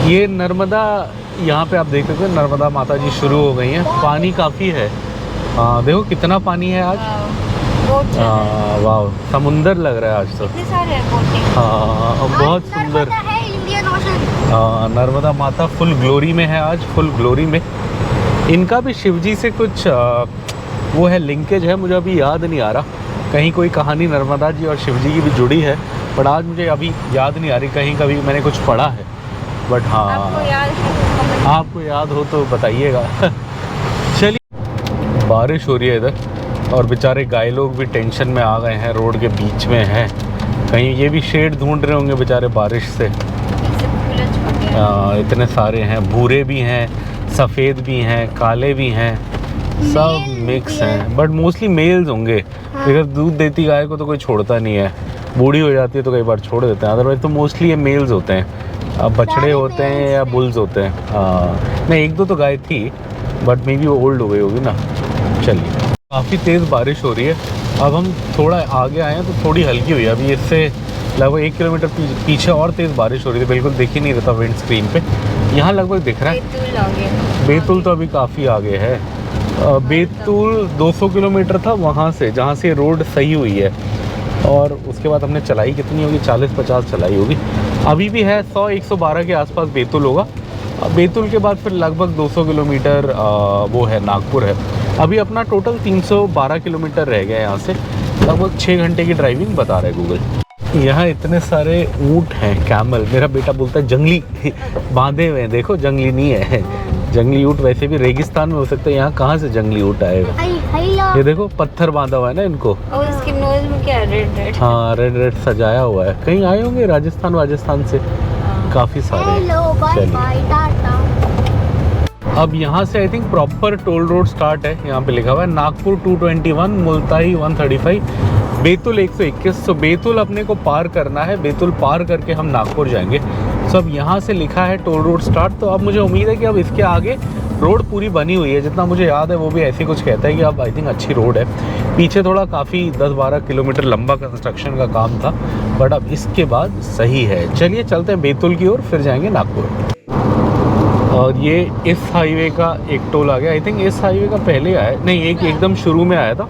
ये नर्मदा, यहाँ पे आप देख सकते हैं नर्मदा माता जी शुरू हो गई हैं। पानी काफ़ी है, देखो कितना पानी है आज। वाह, समुंदर लग रहा है आज तो। हाँ, बहुत सुंदर। नर्मदा माता फुल ग्लोरी में है आज, फुल ग्लोरी में। इनका भी शिवजी से कुछ वो है, लिंकेज है, मुझे अभी याद नहीं आ रहा। कहीं कोई कहानी नर्मदा जी और शिवजी की भी जुड़ी है, बट आज मुझे अभी याद नहीं आ रही। कहीं कभी मैंने कुछ पढ़ा है, बट हाँ आपको याद हो तो बताइएगा। चलिए, बारिश हो रही है इधर, और बेचारे गाय लोग भी टेंशन में आ गए हैं, रोड के बीच में हैं। कहीं ये भी शेड ढूंढ रहे होंगे बेचारे बारिश से। इतने सारे हैं, भूरे भी हैं, सफ़ेद भी हैं, काले भी हैं, सब मिक्स हैं, बट मोस्टली मेल्स होंगे। अगर दूध देती गाय को तो कोई छोड़ता नहीं है, बूढ़ी हो जाती है तो कई बार छोड़ देते हैं, अदरवाइज तो मोस्टली ये मेल्स होते हैं। अब बछड़े होते हैं या बुल्स होते हैं। हाँ, नहीं 1-2 तो गाय थी, बट मे बी वो ओल्ड हो गई होगी ना। चलिए, काफ़ी तेज़ बारिश हो रही है। अब हम थोड़ा आगे आए हैं तो थोड़ी हल्की हुई है। अभी इससे लगभग 1 किलोमीटर पीछे और तेज़ बारिश हो रही थी, बिल्कुल दिख ही नहीं रहता विंड स्क्रीन पे। यहाँ लगभग दिख रहा है। बैतूल तो अभी काफ़ी आगे है। बैतूल 200 किलोमीटर था वहाँ से, जहाँ से रोड सही हुई है, और उसके बाद हमने चलाई कितनी होगी, 40-50 चलाई होगी। अभी भी है 100-112 के आसपास बैतूल होगा। बैतूल के बाद फिर लगभग 200 किलोमीटर वो है, नागपुर है। अभी अपना टोटल 312 किलोमीटर रह गया है यहाँ से। लगभग 6 घंटे की ड्राइविंग बता रहा है गूगल। यहाँ इतने सारे ऊँट हैं, कैमल। मेरा बेटा बोलता है जंगली बांधे हुए हैं, देखो जंगली नहीं है। जंगली ऊँट वैसे भी रेगिस्तान में हो सकता है, यहाँ कहाँ से जंगली ऊँट आएगा। ये देखो पत्थर बांधा हुआ है ना इनको। और इसकी नोज में क्या रेड रेड? हाँ, रेड रेड सजाया हुआ है। कहीं आए होंगे राजस्थान से, काफ़ी सारे। अब यहाँ से I think proper toll road start है। यहाँ पे लिखा हुआ है नागपुर 221, मुल्ताई 135, बैतूल 121। तो बैतूल अपने को पार करना है, बैतूल पार करके हम नागपुर जाएंगे। सो अब यहाँ से लिखा है टोल रोड स्टार्ट। तो अब मुझे उम्मीद है कि अब इसके आगे रोड पूरी बनी हुई है, जितना मुझे याद है वो भी ऐसी कुछ कहता है कि अब आई थिंक अच्छी रोड है। पीछे थोड़ा काफ़ी 10-12 किलोमीटर लंबा कंस्ट्रक्शन का काम था, बट अब इसके बाद सही है। चलिए चलते हैं बैतूल की ओर, फिर जाएंगे नागपुर। और ये इस हाईवे का एक टोल आ गया। आई थिंक इस हाईवे का पहले आया, नहीं एक एकदम शुरू में आया था,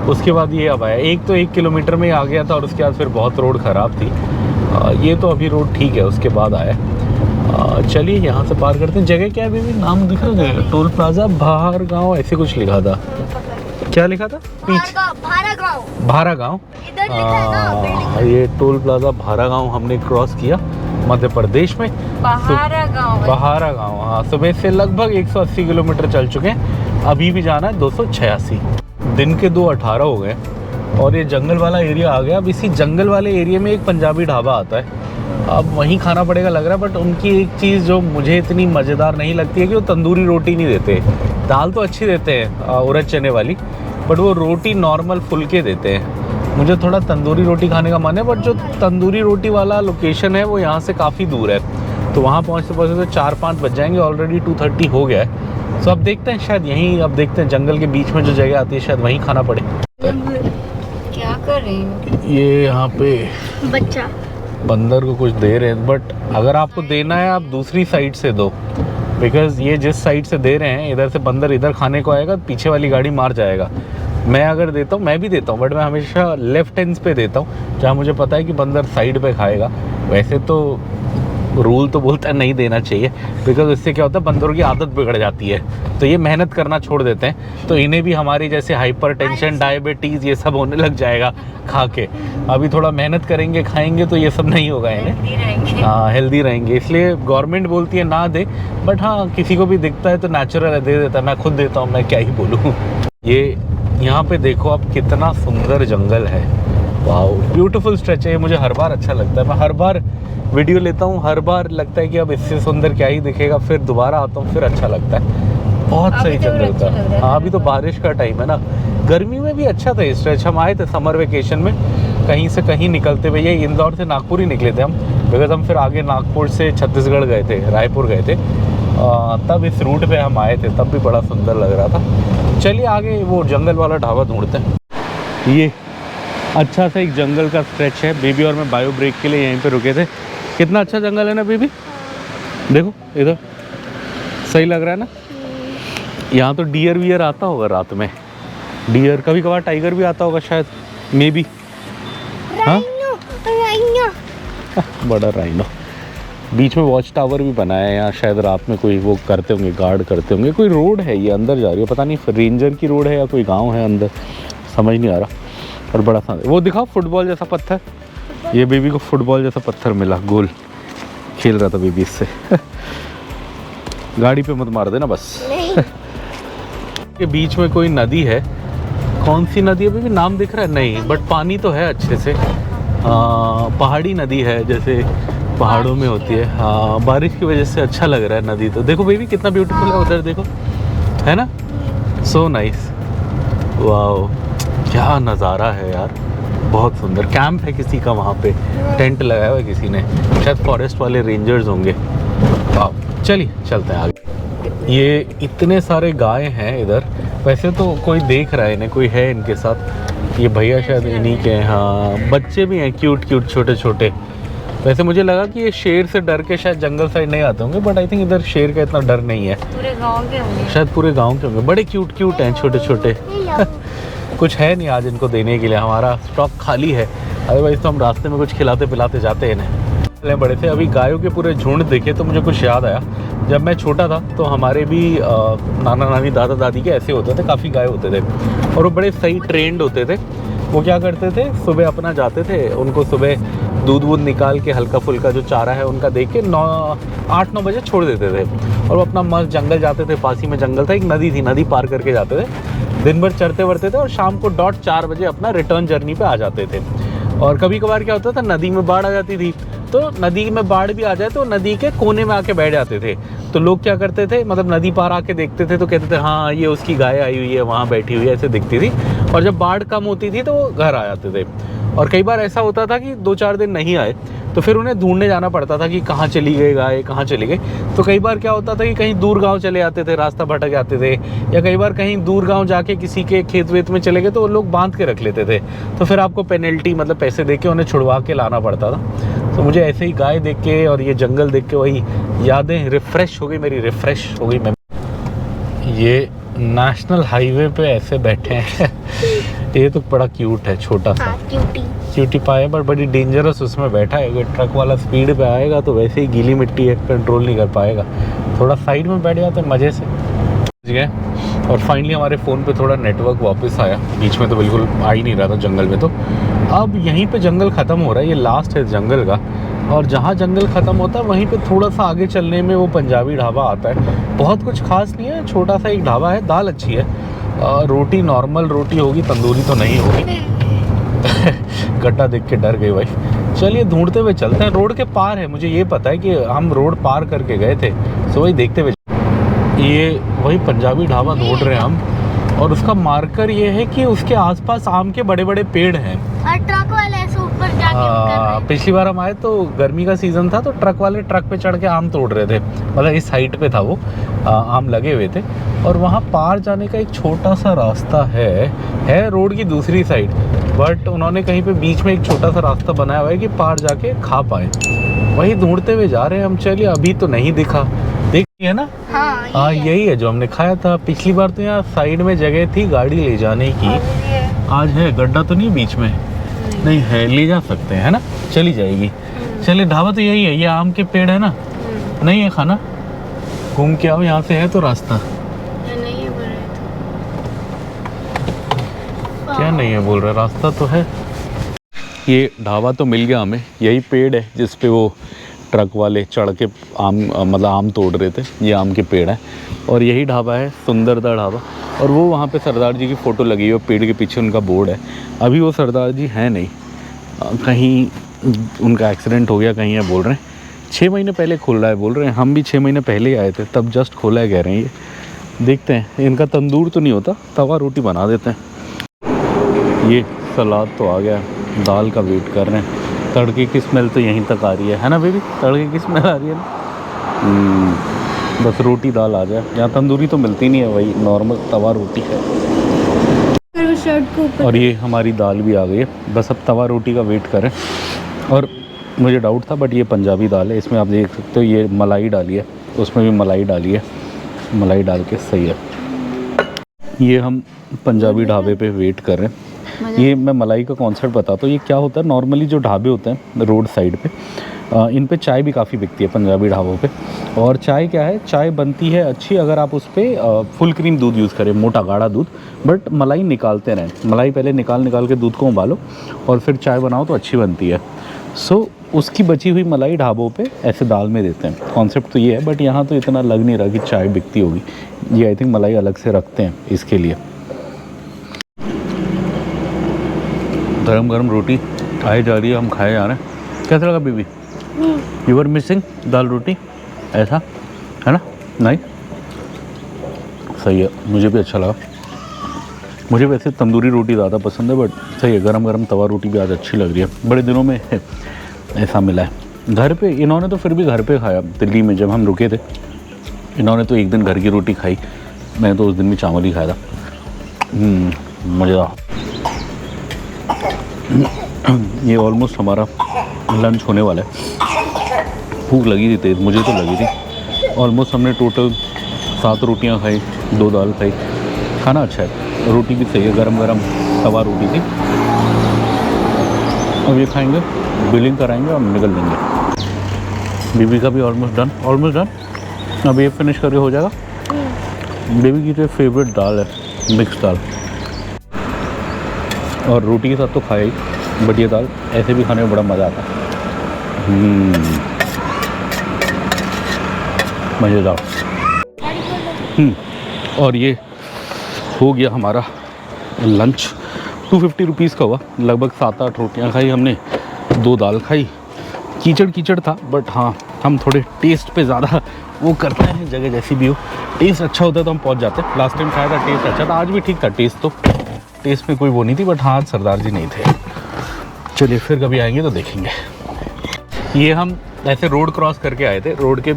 उसके बाद ये अब आया। एक तो 1 किलोमीटर में आ गया था और उसके बाद फिर बहुत रोड ख़राब थी। ये तो अभी रोड ठीक है, उसके बाद आया। चलिए यहाँ से पार करते हैं। जगह क्या है अभी भी नाम दिख रहा है, टोल प्लाजा भार गाँव ऐसे कुछ लिखा था। क्या लिखा था? भारा गाँव। ये टोल प्लाजा भारा गाँव हमने क्रॉस किया, मध्य प्रदेश में। बहारा गाँव। बहारा गाँव, हाँ। सुबह से लगभग 180 किलोमीटर चल चुके हैं, अभी भी जाना है 286। दिन के 2:18 हो गए और ये जंगल वाला एरिया आ गया। अब इसी जंगल वाले एरिया में एक पंजाबी ढाबा आता है, अब वहीं खाना पड़ेगा लग रहा है। बट उनकी एक चीज़ जो मुझे इतनी मज़ेदार नहीं लगती है कि वो तंदूरी रोटी नहीं देते। दाल तो अच्छी देते हैं उड़द चने वाली, बट वो रोटी नॉर्मल फुलके देते हैं। मुझे थोड़ा तंदूरी रोटी खाने का मन है, बट जो तंदूरी रोटी वाला लोकेशन है वो यहाँ से काफ़ी दूर है, तो वहाँ पहुँचते पहुँचते तो 4-5 बज जाएंगे। ऑलरेडी 2:30 हो गया है। सो अब देखते हैं, शायद यहीं, अब देखते हैं जंगल के बीच में जो जगह आती है शायद वहीं खाना पड़े। क्या कर रही हूँ? ये यहाँ पे बच्चा बंदर को कुछ दे रहे हैं, बट अगर आपको देना है आप दूसरी साइड से दो, बिकॉज ये जिस साइड से दे रहे हैं इधर से बंदर इधर खाने को आएगा, पीछे वाली गाड़ी मार जाएगा। मैं अगर देता हूँ, मैं भी देता हूँ, बट मैं हमेशा लेफ्ट हैंड्स पे देता हूँ जहाँ मुझे पता है कि बंदर साइड पे खाएगा। वैसे तो रूल तो बोलता है नहीं देना चाहिए, बिकॉज इससे क्या होता है बंदरों की आदत बिगड़ जाती है, तो ये मेहनत करना छोड़ देते हैं, तो इन्हें भी हमारी जैसे हाइपरटेंशन, डायबिटीज़ ये सब होने लग जाएगा खा के। अभी थोड़ा मेहनत करेंगे, खाएंगे तो ये सब नहीं होगा इन्हें। हाँ, हेल्दी रहेंगे, इसलिए गवर्नमेंट बोलती है ना दे, बट हाँ किसी को भी दिखता है तो नेचुरल है, दे देता है। मैं खुद देता हूँ, मैं क्या ही बोलूँ। ये यहाँ पे देखो आप, कितना सुंदर जंगल है। वाओ, ब्यूटीफुल स्ट्रेच है। मुझे हर बार अच्छा लगता है, मैं हर बार वीडियो लेता हूँ, हर बार लगता है कि अब इससे सुंदर क्या ही दिखेगा, फिर दोबारा आता हूँ फिर अच्छा लगता है। बहुत सही जंगल था। हाँ, अभी तो बारिश का टाइम है ना, गर्मी में भी अच्छा था ये स्ट्रेच। हम आए थे समर वेकेशन में, कहीं से कहीं निकलते हुए, ये इंदौर से नागपुर ही निकले थे हम, बिकॉज हम फिर आगे नागपुर से छत्तीसगढ़ गए थे, रायपुर गए थे, तब इस रूट पे हम आए थे, तब भी बड़ा सुंदर लग रहा था। चलिए आगे वो जंगल वाला ढाबा ढूंढते हैं। ये अच्छा सा एक जंगल का स्ट्रेच है। बेबी और मैं बायो ब्रेक के लिए यहीं पे रुके थे। कितना अच्छा जंगल है ना बेबी, देखो इधर सही लग रहा है ना। यहाँ तो डियर वियर आता होगा रात में, डियर, कभी कभार टाइगर भी आता होगा शायद, मे बी। हाँ, बड़ा राइनो। बीच में वॉच टावर भी बनाया है यहाँ, शायद रात में कोई वो करते होंगे, गार्ड करते होंगे। कोई रोड है ये अंदर जा रही है, पता नहीं रेंजर की रोड है या कोई गांव है अंदर, समझ नहीं आ रहा। और बड़ा सा वो दिखाओ, फुटबॉल जैसा पत्थर। ये बेबी को फुटबॉल जैसा पत्थर मिला, गोल खेल रहा था बेबी इससे। गाड़ी पे मत मार देना बस। के बीच में कोई नदी है, कौन सी नदी है बेबी, नाम दिख रहा है नहीं, बट पानी तो है अच्छे से। पहाड़ी नदी है, जैसे पहाड़ों में होती है। हाँ, बारिश की वजह से अच्छा लग रहा है नदी। तो देखो बेबी कितना ब्यूटीफुल है, उधर देखो, है ना, सो नाइस। वाओ, क्या नज़ारा है यार, बहुत सुंदर। कैंप है किसी का वहाँ पे, टेंट लगाया हुआ है किसी ने, शायद फॉरेस्ट वाले रेंजर्स होंगे। वाह, चलिए चलते हैं आगे। ये इतने सारे गाय हैं इधर, वैसे तो कोई देख रहा है इन्हें, कोई है इनके साथ। ये भैया शायद इन्हीं के हैं। हाँ, बच्चे भी हैं क्यूट क्यूट छोटे छोटे। वैसे मुझे लगा कि ये शेर से डर के शायद जंगल साइड नहीं आते होंगे, बट आई थिंक इधर शेर का इतना डर नहीं है। पूरे गांव के होंगे, शायद पूरे गांव के होंगे। बड़े क्यूट क्यूट हैं, छोटे छोटे। कुछ है नहीं आज इनको देने के लिए, हमारा स्टॉक खाली है। अदरवाइज तो हम रास्ते में कुछ खिलाते पिलाते जाते हैं इन्हें। बड़े थे। अभी गायों के पूरे झुंड देखे तो मुझे कुछ याद आया, जब मैं छोटा था तो हमारे भी नाना नानी दादा दादी के ऐसे होते थे, काफ़ी गाय होते थे और वो बड़े सही ट्रेंड होते थे। वो क्या करते थे, सुबह अपना जाते थे, उनको सुबह दूध वूध निकाल के हल्का फुल्का जो चारा है उनका दे के 8-9 बजे छोड़ देते थे और वो अपना मस्त जंगल जाते थे। पास ही में जंगल था, एक नदी थी, नदी पार करके जाते थे, दिन भर चरते वरते थे और शाम को 4 बजे अपना रिटर्न जर्नी पे आ जाते थे। और कभी कभार क्या होता था, नदी में बाढ़ आ जाती थी, तो नदी में बाढ़ भी आ जाए तो नदी के कोने में आके बैठ जाते थे। तो लोग क्या करते थे, मतलब नदी पार आके देखते थे तो कहते थे हाँ ये उसकी गाय आई हुई है, वहाँ बैठी हुई है, ऐसे दिखती थी। और जब बाढ़ कम होती थी तो वो घर आ जाते थे। और कई बार ऐसा होता था कि 2-4 दिन नहीं आए तो फिर उन्हें ढूंढने जाना पड़ता था कि कहाँ चली गई गाय, कहाँ चली गई। तो कई बार क्या होता था कि कहीं दूर गांव चले जाते थे, रास्ता भटक जाते थे, या कई बार कहीं दूर गांव जाके किसी के खेत वेत में चले गए तो वो लोग बांध के रख लेते थे, तो फिर आपको पेनल्टी मतलब पैसे दे के उन्हें छुड़वा के लाना पड़ता था। तो मुझे ऐसे ही गाय देख के और ये जंगल देख के वही यादें रिफ़्रेश हो गई, मेरी रिफ़्रेश हो गई। मैं ये नेशनल हाईवे पे ऐसे बैठे हैं ये तो बड़ा क्यूट है, छोटा सा क्यूटी पाए, बट बड़ी डेंजरस उसमें बैठा है। अगर ट्रक वाला स्पीड पे आएगा तो वैसे ही गीली मिट्टी है, कंट्रोल नहीं कर पाएगा। थोड़ा साइड में बैठ जाते मज़े से गए। और फाइनली हमारे फ़ोन पे थोड़ा नेटवर्क वापस आया, बीच में तो बिल्कुल आ ही नहीं रहा था जंगल में। तो अब यहीं पे जंगल ख़त्म हो रहा है, ये लास्ट है जंगल का, और जहाँ जंगल ख़त्म होता है वहीं पे थोड़ा सा आगे चलने में वो पंजाबी ढाबा आता है। बहुत कुछ खास नहीं है, छोटा सा एक ढाबा है, दाल अच्छी है, रोटी नॉर्मल रोटी होगी, तंदूरी तो नहीं होगी गड्ढा देख के डर गई भाई। चलिए ढूंढते हुए चलते हैं, रोड के पार है, मुझे ये पता है कि हम रोड पार करके गए थे, सो वही देखते हुए। ये वही पंजाबी ढाबा ढूंढ रहे हैं हम, और उसका मार्कर ये है कि उसके आसपास आम के बड़े बड़े पेड़ हैं। और ट्रक वाले ऐसे ऊपर जाके कर रहे हैं। पिछली बार हम आए तो गर्मी का सीज़न था, तो ट्रक वाले ट्रक पे चढ़ के आम तोड़ रहे थे, मतलब इस साइड पे था वो, आम लगे हुए थे। और वहाँ पार जाने का एक छोटा सा रास्ता है रोड की दूसरी साइड, बट उन्होंने कहीं पे बीच में एक छोटा सा रास्ता बनाया हुआ है कि पार जाके खा पाए। वही ढूंढते हुए जा रहे हैं हम। चलिए, अभी तो नहीं दिखा, देखिए ना। हाँ, यही है जो हमने खाया था पिछली बार। तो यहाँ साइड में जगह थी गाड़ी ले जाने की, आज है गड्ढा तो नहीं बीच में? नहीं है, ले जा सकते हैं, है ना, चली जाएगी। चलिए, ढाबा तो यही है, ये आम के पेड़ है ना, नहीं है खाना, घूम के आओ, यहाँ से है तो रास्ता। नहीं है बोल रहे तो। क्या नहीं है बोल रहा, रास्ता तो है। ये ढाबा तो मिल गया हमें, यही पेड़ है जिस पे वो ट्रक वाले चढ़ के मतलब आम तोड़ रहे थे, ये आम के पेड़ हैं। और यही ढाबा है, सुंदरदा ढाबा। और वो वहाँ पे सरदार जी की फ़ोटो लगी है, पेड़ के पीछे उनका बोर्ड है। अभी वो सरदार जी हैं नहीं, कहीं उनका एक्सीडेंट हो गया, कहीं है बोल रहे हैं। 6 महीने पहले खुल रहा है बोल रहे हैं, हम भी 6 महीने पहले ही आए थे, तब जस्ट खोला है कह रहे हैं ये। देखते हैं, इनका तंदूर तो नहीं होता, तवा रोटी बना देते हैं। ये सलाद तो आ गया, दाल का वेट कर रहे हैं। तड़के की स्मेल तो यहीं तक आ रही है ना बेबी, तड़के की स्मेल आ रही है ना। बस रोटी दाल आ जाए, यहाँ तंदूरी तो मिलती नहीं है, वही नॉर्मल तवा रोटी है। और ये हमारी दाल भी आ गई है, बस अब तवा रोटी का वेट करें। और मुझे डाउट था, बट ये पंजाबी दाल है, इसमें आप देख सकते हो ये मलाई डाली है, उसमें भी मलाई डाली है, मलाई डाल के सही है। ये हम पंजाबी ढाबे पे वेट कर रहे हैं। ये मैं मलाई का कॉन्सेप्ट बताता हूँ। ये क्या होता है, नॉर्मली जो ढाबे होते हैं रोड साइड पे, इन पे चाय भी काफ़ी बिकती है पंजाबी ढाबों पे। और चाय क्या है, चाय बनती है अच्छी अगर आप उस पर फुल क्रीम दूध यूज़ करें, मोटा गाढ़ा दूध, बट मलाई निकालते रहें। मलाई पहले निकाल के दूध को उबालो और फिर चाय बनाओ तो अच्छी बनती है। सो उसकी बची हुई मलाई ढाबों पे ऐसे दाल में देते हैं। कॉन्सेप्ट तो ये है, बट यहाँ तो इतना लग नहीं रहा कि चाय बिकती होगी। ये आई थिंक मलाई अलग से रखते हैं इसके लिए। गरम गरम रोटी आई जा रही है, हम खाए जा रहे हैं। कैसा लगा बेबी? यू आर मिसिंग दाल रोटी, ऐसा है ना? नहीं, सही है, मुझे भी अच्छा लगा। मुझे वैसे तंदूरी रोटी ज़्यादा पसंद है, बट सही है, गरम गरम तवा रोटी भी आज अच्छी लग रही है। बड़े दिनों में ऐसा मिला है। घर पे इन्होंने तो फिर भी घर पे खाया, दिल्ली में जब हम रुके थे इन्होंने तो एक दिन घर की रोटी खाई, मैंने तो उस दिन भी चावल ही खाया था। मज़ेदार। ये ऑलमोस्ट हमारा लंच होने वाला है। भूख लगी थी तेज़, मुझे तो लगी थी। ऑलमोस्ट हमने टोटल 7 रोटियां खाई, 2 दाल खाई। खाना अच्छा है, रोटी भी सही है, गरम गरम तवा रोटी थी। अब ये खाएंगे, बिलिंग कराएंगे और निकल लेंगे। बेबी का भी ऑलमोस्ट डन। अब ये फिनिश करके हो जाएगा। बेबी की जो फेवरेट दाल है मिक्स दाल, और रोटी के साथ तो खाया ही, बट ये दाल ऐसे भी खाने में बड़ा मज़ा आता है। मज़ेदार। और ये हो गया हमारा लंच। 250 रुपीज़ का हुआ, लगभग 7-8 रोटियां खाई हमने, 2 दाल खाई। कीचड़ था, बट हाँ हम थोड़े टेस्ट पे ज़्यादा वो करते हैं, जगह जैसी भी हो टेस्ट अच्छा होता है तो हम पहुंच जाते हैं। लास्ट टाइम खाया था, टेस्ट अच्छा था, आज भी ठीक था टेस्ट में कोई वो नहीं थी, बट हाँ सरदार जी नहीं थे। चलिए फिर कभी आएंगे तो देखेंगे। ये हम ऐसे रोड क्रॉस करके आए थे, रोड के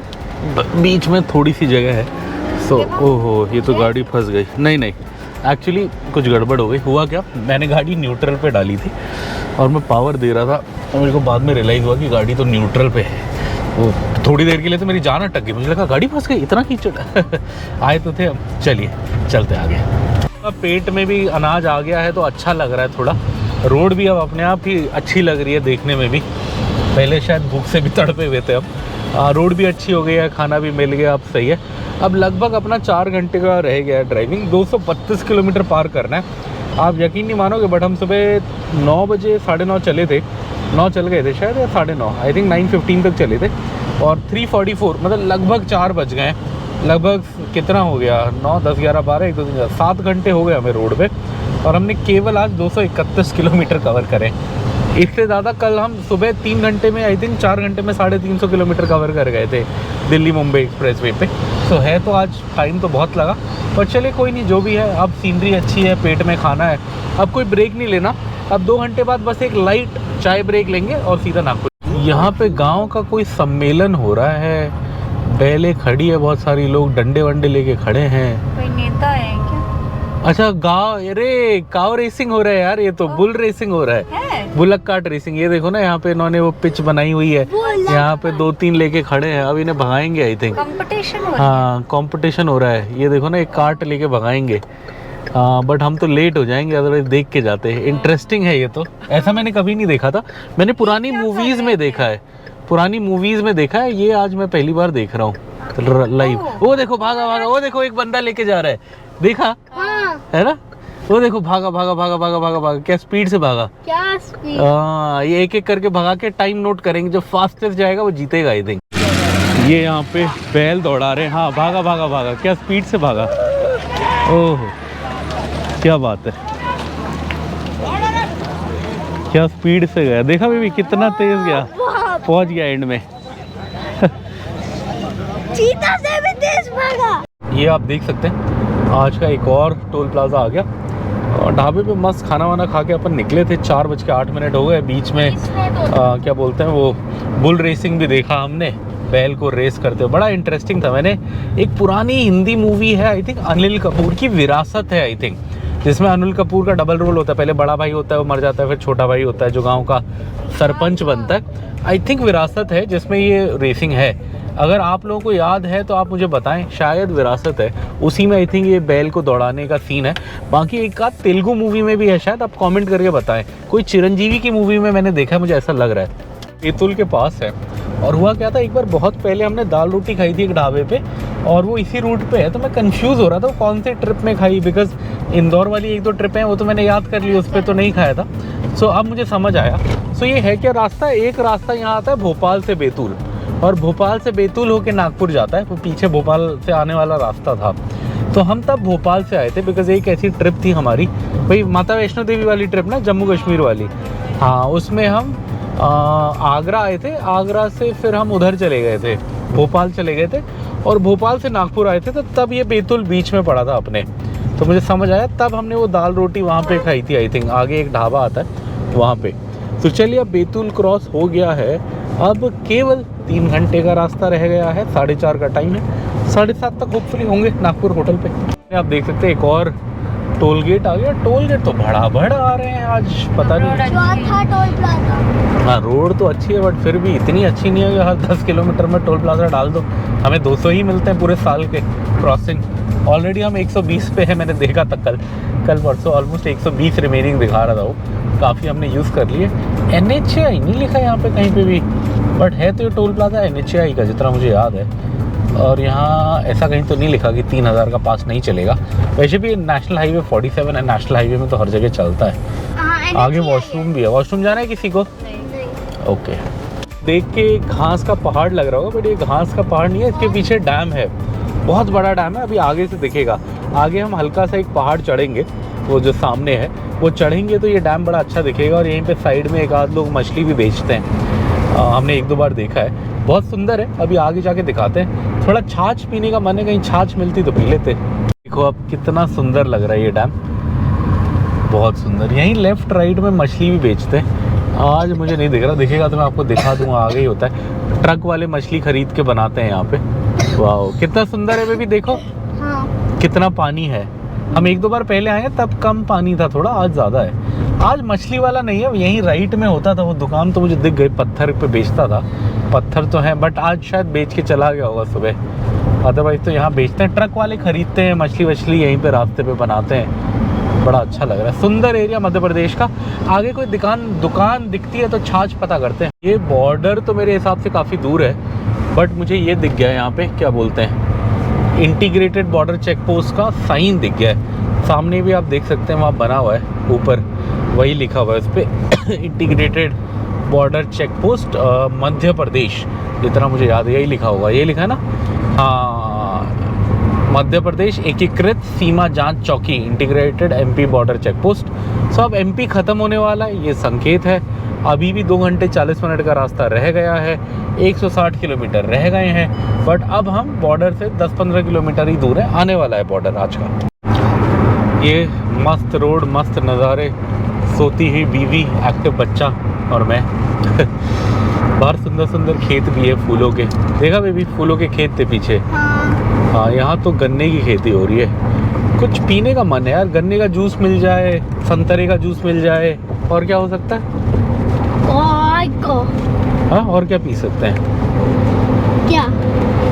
बीच में थोड़ी सी जगह है। सो ओहो ये तो गाड़ी फंस गई। नहीं एक्चुअली कुछ गड़बड़ हो गई। हुआ क्या, मैंने गाड़ी न्यूट्रल पे डाली थी और मैं पावर दे रहा था और मेरे को बाद में रियलाइज़ हुआ कि गाड़ी तो न्यूट्रल पे है। वो थोड़ी देर के लिए तो मेरी जान अटक गई, मुझे लगा गाड़ी फंस गई, इतना कीचड़ आए तो थे। अब चलिए चलते आगे। अब पेट में भी अनाज आ गया है तो अच्छा लग रहा है थोड़ा। रोड भी अब अपने आप ही अच्छी लग रही है देखने में भी। पहले शायद भूख से भी तड़पे हुए थे, अब रोड भी अच्छी हो गई है, खाना भी मिल गया, अब सही है। अब लगभग अपना 4 घंटे का रह गया है ड्राइविंग। 232 किलोमीटर पार करना है। आप यकीन नहीं मानोगे बट हम सुबह 9 बजे 9:30 चले थे, 9 चल गए थे शायद या 9:30, आई थिंक 9:15 तक चले थे और 3:44 मतलब लगभग 4 बज गए। लगभग कितना हो गया, 9, 10, 11, 12, 1, 2, 3, 4, 7 घंटे हो गए हमें रोड पे और हमने केवल आज 231 किलोमीटर कवर करें। इससे ज़्यादा कल हम सुबह 3 घंटे में आई थिंक 4 घंटे में 350 किलोमीटर कवर कर गए थे दिल्ली मुंबई एक्सप्रेसवे पे। तो है तो आज टाइम तो बहुत लगा पर चले कोई नहीं, जो भी है। अब सीनरी अच्छी है, पेट में खाना है, अब कोई ब्रेक नहीं लेना। अब 2 घंटे बाद बस एक लाइट चाय ब्रेक लेंगे और सीधा नागपुर। यहाँ पे गांव का कोई सम्मेलन हो रहा है, बैलें खड़ी है, बहुत सारी लोग डंडे वंडे लेके खड़े हैं। कोई नेता है क्या? अच्छा गाँव, अरे काव रेसिंग हो रहा है यार, ये तो बुल रेसिंग हो रहा है, बुलक कार्ट रेसिंग। ये देखो ना यहाँ पे इन्होंने वो पिच बनाई हुई है, यहाँ पे 2-3 लेके खड़े हैं, अब इन्हें भगाएंगे आई थिंक। कंपटीशन हो रहा है। हाँ कंपटीशन हो रहा है। ये देखो ना एक कार्ट लेके भगाएंगे। बट हम तो लेट हो जाएंगे, अदरवाइज देख के जाते हैं। इंटरेस्टिंग है ये तो, ऐसा मैंने कभी नहीं देखा था। मैंने पुरानी मूवीज में देखा है, पुरानी मूवीज में देखा है, ये आज मैं पहली बार देख रहा हूँ लाइव। वो देखो भागा भागा, वो देखो एक बंदा लेके जा रहा है, देखा है ना? वो देखो भागा भागा भागा भागा भागा भागा, क्या स्पीड से भागा, क्या स्पीड। ये एक एक करके भगा के टाइम नोट करेंगे, जो फास्टेस्ट जाएगा वो जीतेगा आई थिंक। ये यहाँ पे बैल दौड़ा रहे हैं। हाँ भागा भागा भागा, क्या स्पीड से भागा, ओह क्या बात है, क्या स्पीड से गया, देखा बेबी कितना तेज गया, पहुंच गया एंड में। चीता से भी तेज भागा। ये आप देख सकते हैं आज का एक और टोल प्लाजा आ गया और ढाबे पे मस्त खाना वाना खा के अपन निकले थे। 4:08 हो गए। बीच में क्या बोलते हैं वो बुल रेसिंग भी देखा हमने, बैल को रेस करते हुए, बड़ा इंटरेस्टिंग था। मैंने एक पुरानी हिंदी मूवी है आई थिंक अनिल कपूर की, विरासत है आई थिंक, जिसमें अनिल कपूर का डबल रोल होता है। पहले बड़ा भाई होता है, वो मर जाता है, फिर छोटा भाई होता है जो गांव का सरपंच बनता है। आई थिंक विरासत है जिसमें ये रेसिंग है। अगर आप लोगों को याद है तो आप मुझे बताएं, शायद विरासत है, उसी में आई थिंक ये बैल को दौड़ाने का सीन है। बाकी एक आध तेलुगु मूवी में भी है शायद, आप कमेंट करके बताएं। कोई चिरंजीवी की मूवी में मैंने देखा है, मुझे ऐसा लग रहा है। बैतूल के पास है। और हुआ क्या था, एक बार बहुत पहले हमने दाल रोटी खाई थी एक ढाबे पे और वो इसी रूट पे है, तो मैं कंफ्यूज हो रहा था वो कौन से ट्रिप में खाई, बिकॉज इंदौर वाली 1-2 ट्रिप हैं वो तो मैंने याद कर ली, उस पर तो नहीं खाया था। सो अब मुझे समझ आया। सो ये है क्या रास्ता, एक रास्ता यहाँ आता है भोपाल से बैतूल और भोपाल से बैतूल होके नागपुर जाता है, वो पीछे भोपाल से आने वाला रास्ता था। तो हम तब भोपाल से आए थे बिकॉज एक ऐसी ट्रिप थी हमारी, भाई माता वैष्णो देवी वाली ट्रिप ना, जम्मू कश्मीर वाली। हाँ उसमें हम आगरा आए थे, आगरा से फिर हम उधर चले गए थे, भोपाल चले गए थे और भोपाल से नागपुर आए थे। तो तब ये बैतूल बीच में पड़ा था अपने, तो मुझे समझ आया, तब हमने वो दाल रोटी वहाँ पे खाई थी आई थिंक। आगे एक ढाबा आता है वहाँ पे। तो चलिए अब बैतूल क्रॉस हो गया है, अब केवल 3 घंटे का रास्ता रह गया है, 4:30 का टाइम है, 7:30 तक होपफुली होंगे नागपुर होटल पे। आप देख सकते हैं एक और टोल गेट आ गया। टोल गेट तो भड़ा आ रहे हैं आज, पता नहीं। चौथा टोल प्लाजा। हाँ रोड तो अच्छी है बट फिर भी इतनी अच्छी नहीं है कि हर 10 किलोमीटर में टोल प्लाजा डाल दो। हमें 200 ही मिलते हैं पूरे साल के क्रॉसिंग। ऑलरेडी हम 120 पे है, मैंने देखा था कल परसों ऑलमोस्ट 120 रिमेनिंग दिखा रहा था वो, काफ़ी हमने यूज़ कर लिए। NHAI नहीं लिखा यहाँ पे कहीं पे भी, बट है तो ये टोल प्लाजा NHAI का जितना मुझे याद है। और यहाँ ऐसा कहीं तो नहीं लिखा कि 3000 का पास नहीं चलेगा। वैसे भी नेशनल हाईवे 47 है, नेशनल हाईवे में तो हर जगह चलता है। आगे वॉशरूम भी है, वॉशरूम जाना है किसी को? ओके। देख के घास का पहाड़ लग रहा होगा बट ये घास का पहाड़ नहीं है, इसके पीछे डैम है, बहुत बड़ा डैम है। अभी आगे से दिखेगा, आगे हम हल्का सा एक पहाड़ चढ़ेंगे, वो जो सामने है वो चढ़ेंगे तो ये डैम बड़ा अच्छा दिखेगा। और यहीं पे साइड में एक आध लोग मछली भी बेचते हैं, हमने 1-2 बार देखा है, बहुत सुंदर है। अभी आगे जाके दिखाते हैं। थोड़ा छाछ पीने का मन है, कहीं छाछ मिलती तो पी लेते। देखो अब कितना सुंदर लग रहा है ये डैम, बहुत सुंदर। यहीं लेफ्ट राइट में मछली भी बेचते हैं। आज मुझे नहीं दिख रहा, दिखेगा तो मैं आपको दिखा दूंगा, आगे ही होता है। ट्रक वाले मछली खरीद के बनाते हैं यहाँ पे। वाह कितना सुंदर है बेबी, देखो हाँ। कितना पानी है। हम एक दो बार पहले आए हैं तब कम पानी था थोड़ा, आज ज़्यादा है। आज मछली वाला नहीं है, यहीं राइट में होता था वो दुकान, तो मुझे दिख गई, पत्थर पे बेचता था। पत्थर तो है बट आज शायद बेच के चला गया होगा सुबह, अदरवाइज तो यहाँ बेचते हैं। ट्रक वाले खरीदते हैं मछली वछली, यहीं पे रास्ते पे बनाते हैं। बड़ा अच्छा लग रहा है, सुंदर एरिया मध्य प्रदेश का। आगे कोई दुकान दिखती है तो छाछ पता करते हैं। ये बॉर्डर तो मेरे हिसाब से काफ़ी दूर है, बट मुझे ये दिख गया है यहाँ पे, क्या बोलते हैं, इंटीग्रेटेड बॉर्डर चेक पोस्ट का साइन दिख गया है। सामने भी आप देख सकते हैं वहाँ बना हुआ है, ऊपर वही लिखा हुआ है उस पर integrated border check post Madhya Pradesh, जितना मुझे याद है यही लिखा होगा, ये लिखा है ना, हाँ, मध्य प्रदेश एकीकृत सीमा जांच चौकी integrated MP border check post. So अब एमपी ख़त्म होने वाला है, ये संकेत है। अभी भी 2 घंटे 40 मिनट का रास्ता रह गया है, 160 किलोमीटर रह गए हैं, बट अब हम बॉर्डर से 10-15 किलोमीटर ही दूर है, आने वाला है बॉर्डर आज का। ये मस्त रोड, मस्त नज़ारे, सोती हुई बीवी, एक्टिव बच्चा और मैं बाहर सुंदर सुंदर खेत भी है फूलों के, देखा बेबी, फूलों के खेत थे पीछे। हाँ यहाँ तो गन्ने की खेती हो रही है। कुछ पीने का मन है यार, गन्ने का जूस मिल जाए, संतरे का जूस मिल जाए, और क्या हो सकता है? हाँ और क्या पी सकते हैं? क्या?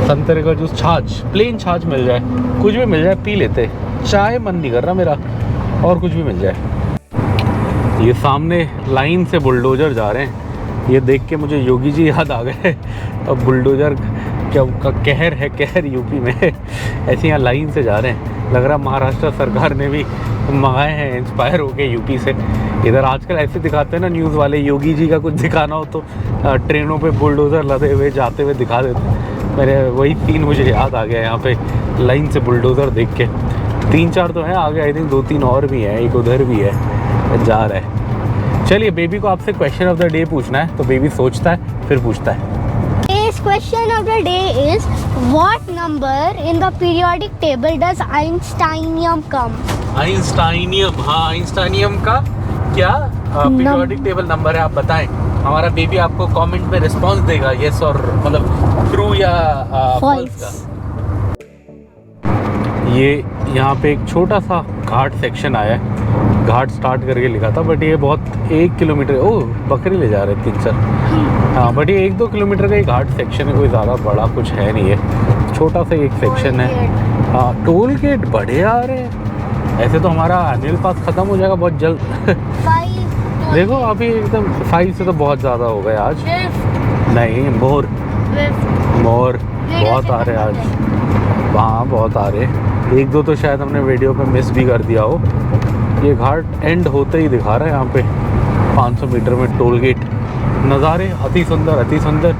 संतरे का जूस, छाछ, प्लेन छाछ मिल जाए, कुछ भी मिल जाए पी लेते। चाय मन नहीं कर रहा मेरा, और कुछ भी मिल जाए। ये सामने लाइन से बुलडोजर जा रहे हैं, ये देख के मुझे योगी जी याद आ गए। अब बुलडोजर क्या का कहर है, कहर यूपी में ऐसे यहाँ लाइन से जा रहे हैं। लग रहा महाराष्ट्र सरकार ने भी मंगाए हैं इंस्पायर होके यूपी से। इधर आजकल ऐसे दिखाते हैं ना न्यूज़ वाले, योगी जी का कुछ दिखाना हो तो ट्रेनों पे बुलडोज़र लदे हुए जाते हुए दिखा देते हैं। मेरे वही सीन मुझे याद आ गया यहाँ पे, लाइन से बुलडोज़र देख के। 3-4 तो है आगे, आई थिंक 2-3 और भी हैं, एक उधर भी है, जा रहा है। चलिए बेबी को आपसे क्वेश्चन ऑफ द डे पूछना है, तो बेबी सोचता है फिर पूछता है। Question of the day is, what number in the periodic table does Einsteinium come? आइंस्टाइनियम, हाँ आइंस्टाइनियम का क्या पीरियोडिक टेबल नंबर है, आप बताएं। हमारा बेबी आपको कमेंट में रिस्पांस देगा, यस और मतलब ट्रू या फॉल्स का। ये यहाँ पे एक छोटा सा घाट सेक्शन आया है, घाट स्टार्ट करके लिखा था, बट ये बहुत 1 किलोमीटर, ओह बकरी ले जा रहे हैं 3-4, हाँ बट ये 1-2 किलोमीटर का ही घाट सेक्शन है, कोई ज़्यादा बड़ा कुछ है नहीं है, छोटा सा एक सेक्शन है। हाँ टोल गेट बढ़े आ रहे हैं, ऐसे तो हमारा एनुअल पास ख़त्म हो जाएगा बहुत जल्द। देखो अभी एकदम 5 से तो बहुत ज़्यादा हो गए आज। नहीं मोर बहुत आ रहे हैं आज, हाँ बहुत आ रहे हैं। 1-2 तो शायद हमने वीडियो पे मिस भी कर दिया हो। ये घाट एंड होते ही दिखा रहा है यहाँ पे 500 मीटर में टोल गेट। नज़ारे अति सुंदर अति सुंदर।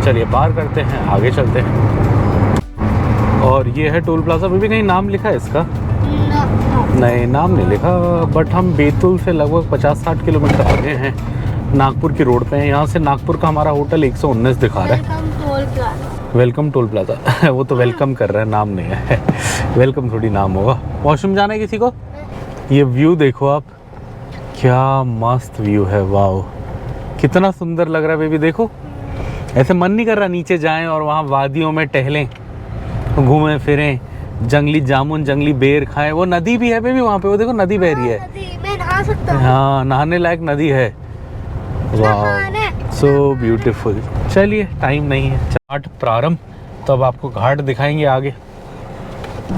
चलिए पार करते हैं, आगे चलते हैं। और ये है टोल प्लाजा। अभी भी कहीं नाम लिखा है इसका? नहीं नाम नहीं लिखा, बट हम बैतूल से लगभग 50-60 किलोमीटर आगे हैं, नागपुर की रोड पे हैं। यहाँ से नागपुर का हमारा होटल 119 दिखा रहा है। वेलकम टोल प्लाजा वो तो वेलकम कर रहा है, नाम नहीं है वेलकम थोड़ी नाम होगा। वॉशरूम जाना है किसी को? ये व्यू देखो आप, क्या मस्त व्यू है, वाओ कितना सुंदर लग रहा है बेबी। देखो ऐसे मन नहीं कर रहा नीचे जाएं और वहाँ वादियों में टहलें, घूमें फिरें, जंगली जामुन जंगली बेर खाएं। वो नदी भी है बेबी वहाँ पे, वो देखो नदी बह रही है। मैं नहा सकता हूँ। हाँ नहाने लायक नदी है, वाह सो ब्यूटीफुल। चलिए टाइम नहीं है, घाट प्रारंभ, तो अब आपको घाट दिखाएंगे आगे।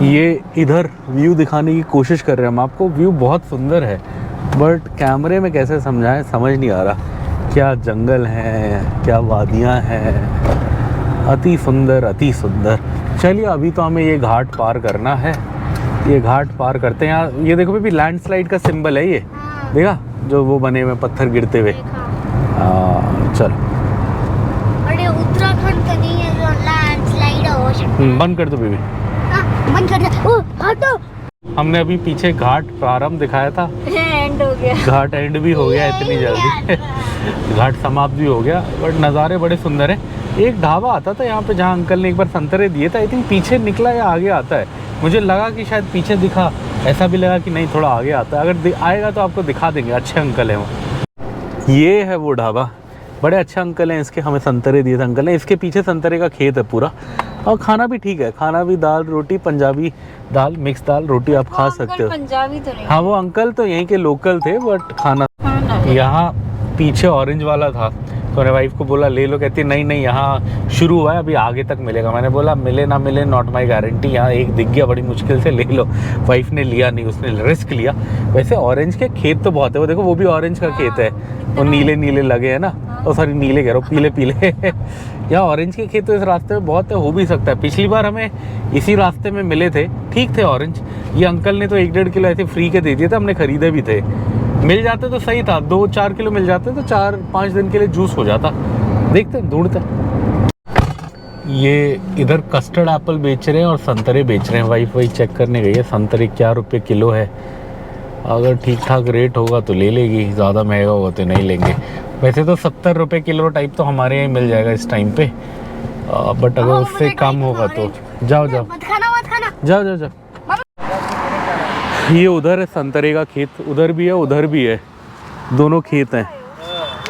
ये इधर व्यू दिखाने की कोशिश कर रहे हैं हम आपको, व्यू बहुत सुंदर है बट कैमरे में कैसे समझाएं समझ नहीं आ रहा। क्या जंगल है, क्या वादियाँ हैं, अति सुंदर अति सुंदर। चलिए अभी तो हमें ये घाट पार करना है, ये घाट पार करते हैं। यहाँ ये देखो भी लैंडस्लाइड का सिंबल है, ये देखा जो वो बने हुए पत्थर गिरते हुए। चल अरे उत्तराखंड का नहीं है जो लैंडस्लाइड हो सकता है। बंद कर दो बेबी, बंद कर दे। ओ हटो। हमने अभी पीछे घाट प्रारंभ दिखाया था, एंड हो गया, घाट एंड भी हो गया इतनी जल्दी घाट समाप्त भी हो गया, बट नज़ारे बड़े सुंदर हैं। एक ढाबा आता था यहाँ पे जहाँ अंकल ने एक बार संतरे दिए थे, आई थिंक पीछे निकला या आगे आता है, मुझे लगा कि शायद पीछे दिखा, ऐसा भी लगा कि नहीं थोड़ा आगे आता है। अगर आएगा तो आपको दिखा देंगे, अच्छे अंकल हैं वो। ये है वो ढाबा, बड़े अच्छे अंकल हैं इसके, हमें संतरे दिए थे अंकल ने। इसके पीछे संतरे का खेत है पूरा, और खाना भी ठीक है, खाना भी दाल रोटी, पंजाबी दाल, मिक्स दाल रोटी आप खा सकते हो। पंजाबी तो नहीं। हाँ वो अंकल तो यहीं के लोकल थे, बट खाना यहाँ पीछे ऑरेंज वाला था, तो मैंने वाइफ को बोला ले लो, कहती नहीं नहीं यहाँ शुरू हुआ है, अभी आगे तक मिलेगा। मैंने बोला मिले ना मिले नॉट माई गारंटी, यहाँ एक दिख गया बड़ी मुश्किल से, ले लो। वाइफ ने लिया नहीं, उसने रिस्क लिया। वैसे ऑरेंज के खेत तो बहुत है, वो देखो वो भी ऑरेंज का खेत है, वो नीले नीले लगे हैं ना, ओ सॉरी नीले कह रहा हूँ, पीले पीले यहाँ ऑरेंज के खेत तो इस रास्ते में बहुत है, हो भी सकता है। पिछली बार हमें इसी रास्ते में मिले थे, ठीक थे ऑरेंज। ये अंकल ने तो 1-1.5 किलो ऐसे फ्री के दे दिए थे, हमने खरीदे भी थे। मिल जाते तो सही था, 2-4 किलो मिल जाते तो 4-5 दिन के लिए जूस हो जाता। देखते ढूंढते। ये इधर कस्टर्ड एप्पल बेच रहे हैं और संतरे बेच रहे हैं। वाइफ वही चेक करने गई है, संतरे क्या रुपये किलो है। अगर ठीक ठाक रेट होगा तो ले लेगी, ज़्यादा महंगा होगा तो नहीं लेंगे। वैसे तो 70 रुपये किलो टाइप तो हमारे यहाँ मिल जाएगा इस टाइम पे, बट अगर उससे कम होगा तो जाओ जाओ जाओ जाओ जाओ। ये उधर है संतरे का खेत, उधर भी है उधर भी है, दोनों खेत हैं।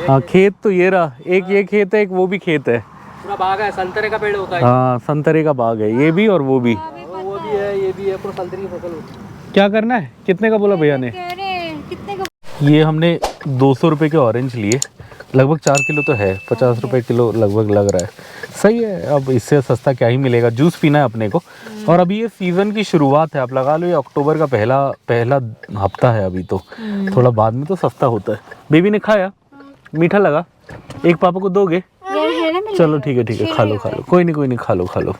हाँ खेत तो ये रहा, एक ये खेत है, एक वो भी खेत है, पूरा बाग है, संतरे का पेड़ होता है। हाँ संतरे का बाग है, ये भी और वो भी। वो भी है, ये भी है, पूरा संतरे की फसल होती है। क्या करना है, कितने का बोला भैया ने? कितने का? ये हमने 200 रुपये के ऑरेंज लिए, लगभग 4 किलो तो है, 50 रुपये किलो लगभग लग रहा है। सही है, अब इससे सस्ता क्या ही मिलेगा। जूस पीना है अपने को, और अभी ये सीज़न की शुरुआत है, आप लगा लो ये अक्टूबर का पहला हफ्ता है अभी, तो थोड़ा बाद में तो सस्ता होता है। बेबी ने खाया, मीठा लगा, एक पापा को दोगे? चलो ठीक है खा लो कोई नहीं खा लो।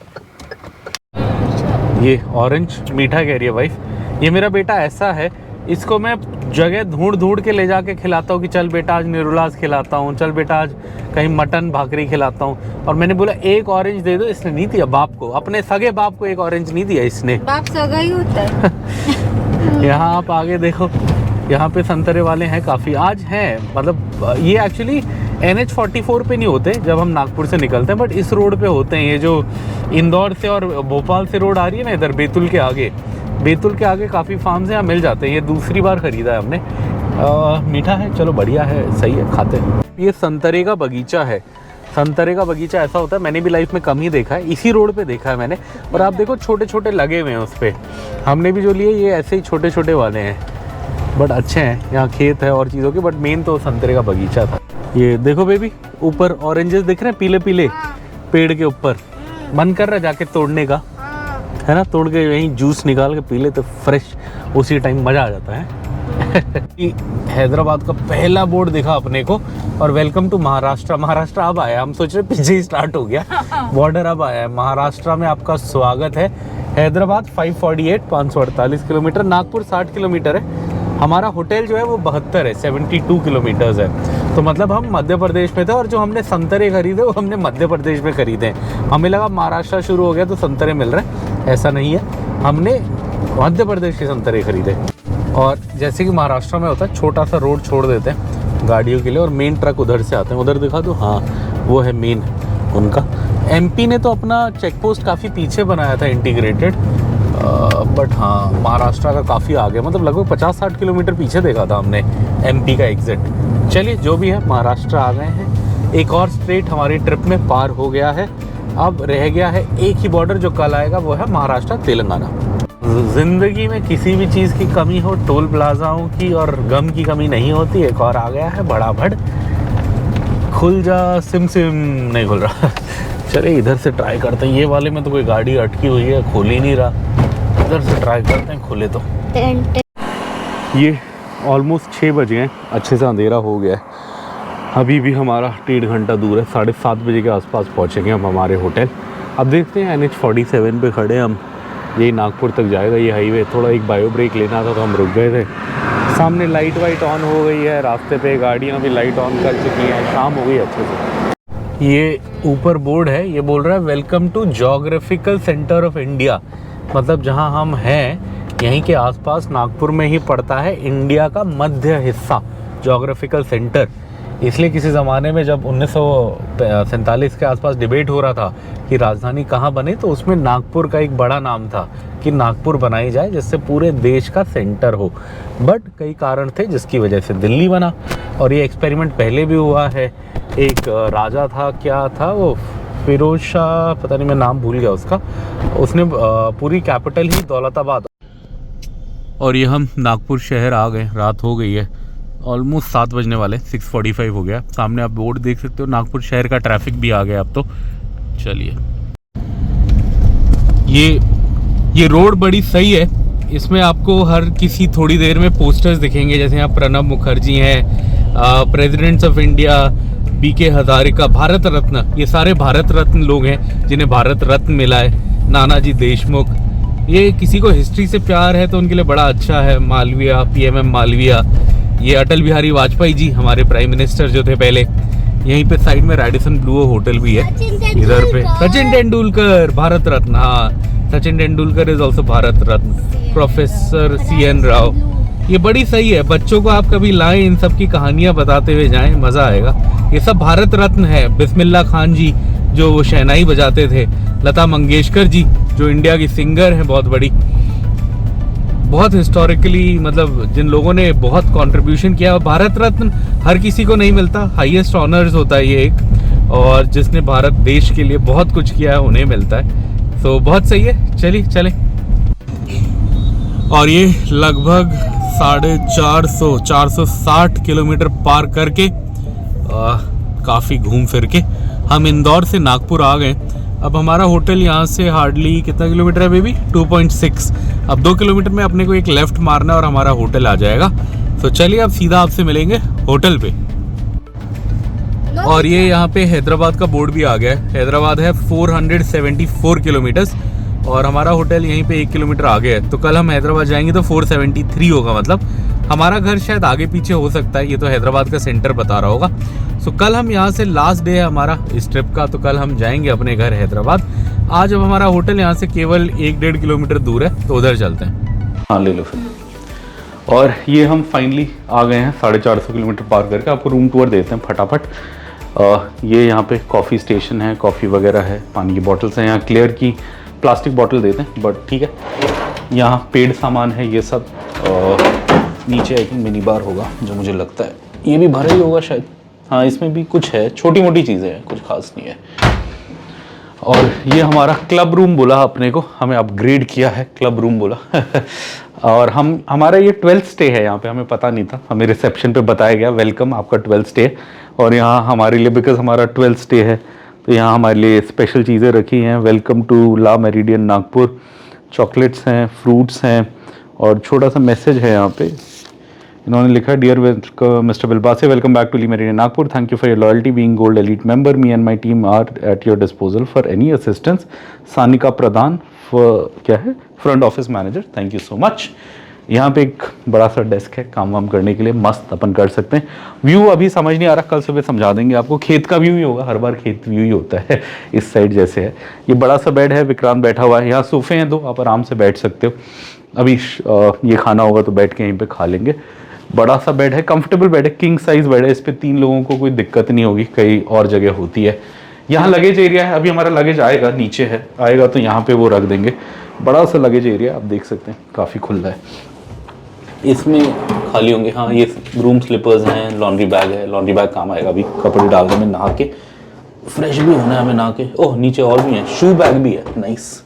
ये ऑरेंज मीठा कह रही है वाइफ। ये मेरा बेटा ऐसा है, इसको मैं जगह ढूंढ के ले जाके खिलाता हूँ कि चल बेटा आज निरुलाज खिलाता हूँ, चल बेटा आज कहीं मटन भाकरी खिलाता हूँ। और मैंने बोला एक ऑरेंज दे दो, इसने नहीं दिया बाप को, अपने सगे बाप को एक ऑरेंज नहीं दिया इसने। बाप सगा ही होता है। यहाँ आप आगे देखो, यहाँ पे संतरे वाले हैं काफ़ी आज हैं, मतलब ये एक्चुअली NH44 पे नहीं होते जब हम नागपुर से निकलते हैं, बट इस रोड पे होते हैं। ये जो इंदौर से और भोपाल से रोड आ रही है ना, इधर बैतूल के आगे काफ़ी फार्म्स हैं, यहाँ मिल जाते हैं। ये दूसरी बार ख़रीदा है हमने। मीठा है, चलो बढ़िया है, सही है, खाते हैं। ये संतरे का बगीचा है। संतरे का बगीचा ऐसा होता है, मैंने भी लाइफ में कम ही देखा है, इसी रोड पे देखा है मैंने। और आप देखो छोटे छोटे लगे हुए हैं उस पर, हमने भी जो लिए ये ऐसे ही छोटे छोटे वाले हैं, बट अच्छे हैं। यहाँ खेत है और चीज़ों के, बट मेन तो संतरे का बगीचा था। ये देखो बेबी, ऊपर ऑरेंजेस दिख रहे हैं पीले पीले पेड़ के ऊपर। मन कर रहा है जाके तोड़ने का, है ना, तोड़ के यहीं जूस निकाल के पी ले तो फ्रेश उसी टाइम मज़ा आ जाता है। हैदराबाद का पहला बोर्ड दिखा अपने को, और वेलकम टू महाराष्ट्र। महाराष्ट्र अब आया, हम सोच रहे पीछे ही स्टार्ट हो गया, बॉर्डर अब आया है। महाराष्ट्र में आपका स्वागत है। हैदराबाद 548 किलोमीटर, नागपुर 60 किलोमीटर है। हमारा होटल जो है वो 72 है, 72 किलोमीटर्स है। तो मतलब हम मध्य प्रदेश में थे, और जो हमने संतरे खरीदे वो हमने मध्य प्रदेश में खरीदे हैं। हमें लगा महाराष्ट्र शुरू हो गया तो संतरे मिल रहे हैं, ऐसा नहीं है, हमने मध्य प्रदेश के संतरे खरीदे। और जैसे कि महाराष्ट्र में होता है, छोटा सा रोड छोड़ देते हैं गाड़ियों के लिए, और मेन ट्रक उधर से आते हैं। उधर दिखा दो, हाँ वो है मेन उनका। MP ने तो अपना चेक पोस्ट काफ़ी पीछे बनाया था इंटीग्रेटेड, बट हाँ महाराष्ट्र का काफ़ी आगे, मतलब लगभग 50-60 किलोमीटर पीछे देखा था हमने MP का एग्जिट। चलिए जो भी है, महाराष्ट्र आ गए हैं। एक और स्टेट हमारी ट्रिप में पार हो गया है, अब रह गया है एक ही बॉर्डर जो कल आएगा, वो है महाराष्ट्र तेलंगाना। ज़िंदगी में किसी भी चीज़ की कमी हो, टोल प्लाजाओं की और गम की कमी नहीं होती। एक और आ गया है बड़ा भड़, खुल जा सिम नहीं खुल रहा। चले इधर से ट्राई करते हैं, ये वाले में तो कोई गाड़ी अटकी हुई है, खोल ही नहीं रहा। इधर से ट्राई करते हैं, खुले तो। ये ऑलमोस्ट 6 बज गए, अच्छे से अंधेरा हो गया है। अभी भी हमारा 1.5 घंटा दूर है, 7:30 बजे के आसपास पहुंचेंगे हम हमारे होटल। अब देखते हैं, NH47 पे खड़े हम, यही नागपुर तक जाएगा ये हाईवे। थोड़ा एक बायो ब्रेक लेना था तो हम रुक गए थे। सामने लाइट वाइट ऑन हो गई है, रास्ते पे गाड़ियाँ भी लाइट ऑन कर चुकी हैं, शाम हो गई अच्छे से। ये ऊपर बोर्ड है, ये बोल रहा है welcome to geographical centre of India, मतलब जहाँ हम हैं यहीं के आसपास नागपुर में ही पड़ता है इंडिया का मध्य हिस्सा, ज्योग्राफिकल सेंटर। इसलिए किसी ज़माने में जब 1947 के आसपास डिबेट हो रहा था कि राजधानी कहाँ बने, तो उसमें नागपुर का एक बड़ा नाम था कि नागपुर बनाई जाए जिससे पूरे देश का सेंटर हो। बट कई कारण थे जिसकी वजह से दिल्ली बना। और ये एक्सपेरिमेंट पहले भी हुआ है। एक राजा था, क्या था वो, फिरोज शाह, पता नहीं मैं नाम भूल गया उसका, उसने पूरी कैपिटल ही दौलताबाद। और ये हम नागपुर शहर आ गए, रात हो गई है, ऑलमोस्ट 7 बजने वाले, 6:45 हो गया। सामने आप बोर्ड देख सकते हो, नागपुर शहर का ट्रैफिक भी आ गया अब तो। चलिए, ये रोड बड़ी सही है, इसमें आपको हर किसी थोड़ी देर में पोस्टर्स दिखेंगे, जैसे यहाँ प्रणब मुखर्जी हैं, presidents of India, BK Hazarika, Bharat Ratna, ये सारे भारत रत्न लोग हैं जिन्हें भारत रत्न मिला है, नानाजी देशमुख। ये किसी को हिस्ट्री से प्यार है तो उनके लिए बड़ा अच्छा है। मालवीय, PMM मालवीय, ये अटल बिहारी वाजपेयी जी, हमारे प्राइम मिनिस्टर जो थे पहले। यहीं पे साइड में रेडिसन ब्लू होटल भी है, इधर पे सचिन तेंदुलकर, भारत रत्न। हाँ, Sachin Tendulkar is also Bharat Ratna. Professor CN Rao, ये बड़ी सही है। बच्चों को आप कभी लाएं, इन सब की कहानियां बताते हुए जाएं, मजा आएगा। ये सब भारत रत्न है। बिस्मिल्लाह खान जी जो वो शहनाई बजाते थे, लता मंगेशकर जी जो इंडिया की सिंगर है बहुत बड़ी, बहुत हिस्टोरिकली, मतलब जिन लोगों ने बहुत कंट्रीब्यूशन किया। भारत रत्न हर किसी को नहीं मिलता, हाईएस्ट ऑनर्स होता है ये एक, और जिसने भारत देश के लिए बहुत कुछ किया है उन्हें मिलता है। तो बहुत सही है, चलिए चलें। और ये लगभग 460 किलोमीटर पार करके काफ़ी घूम फिर के हम इंदौर से नागपुर आ गए। अब हमारा होटल यहाँ से हार्डली कितना किलोमीटर है बेबी, 2.6। अब 2 किलोमीटर में अपने को एक लेफ्ट मारना है और हमारा होटल आ जाएगा। तो चलिए अब सीधा आपसे मिलेंगे होटल पे। और ये यहाँ पे हैदराबाद का बोर्ड भी आ गया है। हैदराबाद है 474 किलोमीटर्स और हमारा होटल यहीं पे 1 किलोमीटर आगे है। तो कल हम हैदराबाद जाएंगे तो 473 होगा, मतलब हमारा घर शायद आगे पीछे हो सकता है। ये तो हैदराबाद का सेंटर बता रहा होगा। सो कल हम यहाँ से लास्ट डे है हमारा इस ट्रिप का, तो कल हम जाएंगे अपने घर हैदराबाद। आज अब हमारा होटल यहाँ से केवल 1-1.5 किलोमीटर दूर है, तो उधर चलते हैं। हाँ ले लो फिर। और ये हम फाइनली आ गए हैं 450 किलोमीटर पार करके। आपको रूम टूर देते हैं फटाफट। ये यहाँ पे कॉफ़ी स्टेशन है, कॉफ़ी वगैरह है, पानी की बॉटल्स हैं। यहाँ क्लियर की प्लास्टिक बॉटल देते हैं, बट ठीक है। यहाँ पेड सामान है ये सब। नीचे एक मिनी बार होगा जो मुझे लगता है ये भी भरा ही होगा शायद। हाँ, इसमें भी कुछ है, छोटी मोटी चीज़ें हैं, कुछ खास नहीं है। और ये हमारा क्लब रूम बोला अपने को, हमें अपग्रेड किया है, क्लब रूम बोला। और हमारा ये 12th स्टे है यहाँ पे, हमें पता नहीं था, हमें रिसेप्शन पे बताया गया वेलकम आपका 12th स्टे। और यहाँ हमारे लिए, बिकॉज हमारा 12th स्टे है, तो यहाँ हमारे लिए स्पेशल चीज़ें रखी हैं। Welcome to Le Meridien Nagpur, chocolates हैं, फ्रूट्स हैं, और छोटा सा मैसेज है यहाँ पे। इन्होंने लिखा, dear Mr Bilbase, welcome back to Le Meridien Nagpur, thank you for your loyalty, being gold elite member, me and my team are at your disposal for any assistance. Sanika Pradhan, क्या है, front office manager, thank you so much. यहाँ पे एक बड़ा सा desk है काम वाम करने के लिए, मस्त अपन कर सकते हैं। व्यू अभी समझ नहीं आ रहा, कल सुबह समझा देंगे आपको। खेत का व्यू ही होगा, हर बार खेत व्यू ही होता है इस साइड जैसे है। ये बड़ा सा बेड है, विक्रांत बैठा हुआ है। यहाँ सोफे हैं 2, आप आराम से बैठ सकते हो। अभी ये खाना होगा तो बैठ के यहीं पे खा लेंगे। बड़ा सा बेड है, कंफर्टेबल बेड है, किंग साइज बेड है। इस पे 3 लोगों को कोई दिक्कत नहीं होगी, कई और जगह होती है। यहाँ लगेज एरिया है, अभी हमारा लगेज आएगा, नीचे है, आएगा तो यहाँ पे वो रख देंगे। बड़ा सा लगेज एरिया आप देख सकते हैं, काफ़ी खुला है। इसमें खाली होंगे, हाँ ये रूम स्लीपर्स हैं, लॉन्ड्री बैग है, लॉन्ड्री बैग काम आएगा। अभी कपड़े डाल के, नहा के फ्रेश भी होना है हमें नहा के। ओह नीचे और भी है, शू बैग भी है, नाइस,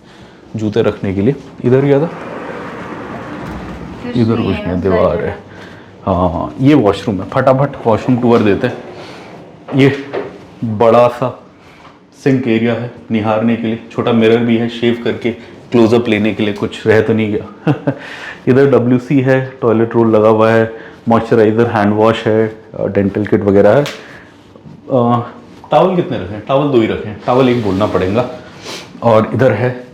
जूते रखने के लिए। इधर क्या था, इधर कुछ नहीं, दीवार है। हाँ ये वॉशरूम है, फटाफट वॉशरूम टूर देते हैं। ये बड़ा सा सिंक एरिया है निहारने के लिए, छोटा मिरर भी है, शेव करके क्लोजअप लेने के लिए, कुछ रह तो नहीं गया। इधर WC है, टॉयलेट रोल लगा हुआ है, मॉइस्चराइज़र, हैंड वॉश है, डेंटल किट वगैरह है। टावल कितने रखें, टावल 2 ही रखें, टावल 1 बोलना पड़ेगा। और इधर है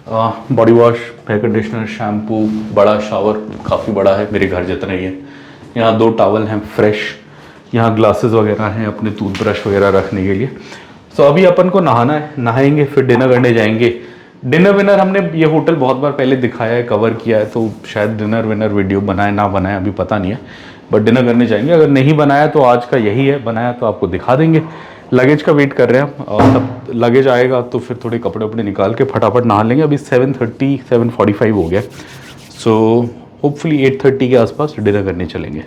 body wash, hair conditioner, shampoo, बड़ा शावर, काफ़ी बड़ा है, मेरे घर जितना ही है। यहाँ 2 टावल हैं फ्रेश। यहाँ ग्लासेस वगैरह हैं अपने टूथब्रश वगैरह रखने के लिए। सो अभी अपन को नहाना है, नहाएंगे फिर डिनर करने जाएंगे। डिनर विनर हमने ये होटल बहुत बार पहले दिखाया है, कवर किया है, तो शायद डिनर विनर वीडियो बनाए ना बनाए अभी पता नहीं है, बट डिनर करने जाएंगे। अगर नहीं बनाया तो आज का यही है, बनाया तो आपको दिखा देंगे। लगेज का वेट कर रहे हैं हम, और तब लगेज आएगा तो फिर थोड़े कपड़े वपड़े निकाल के फटाफट नहा लेंगे। अभी 7:30 7:45 हो गया, सो होपफुली 8:30 के आसपास डिनर करने चलेंगे।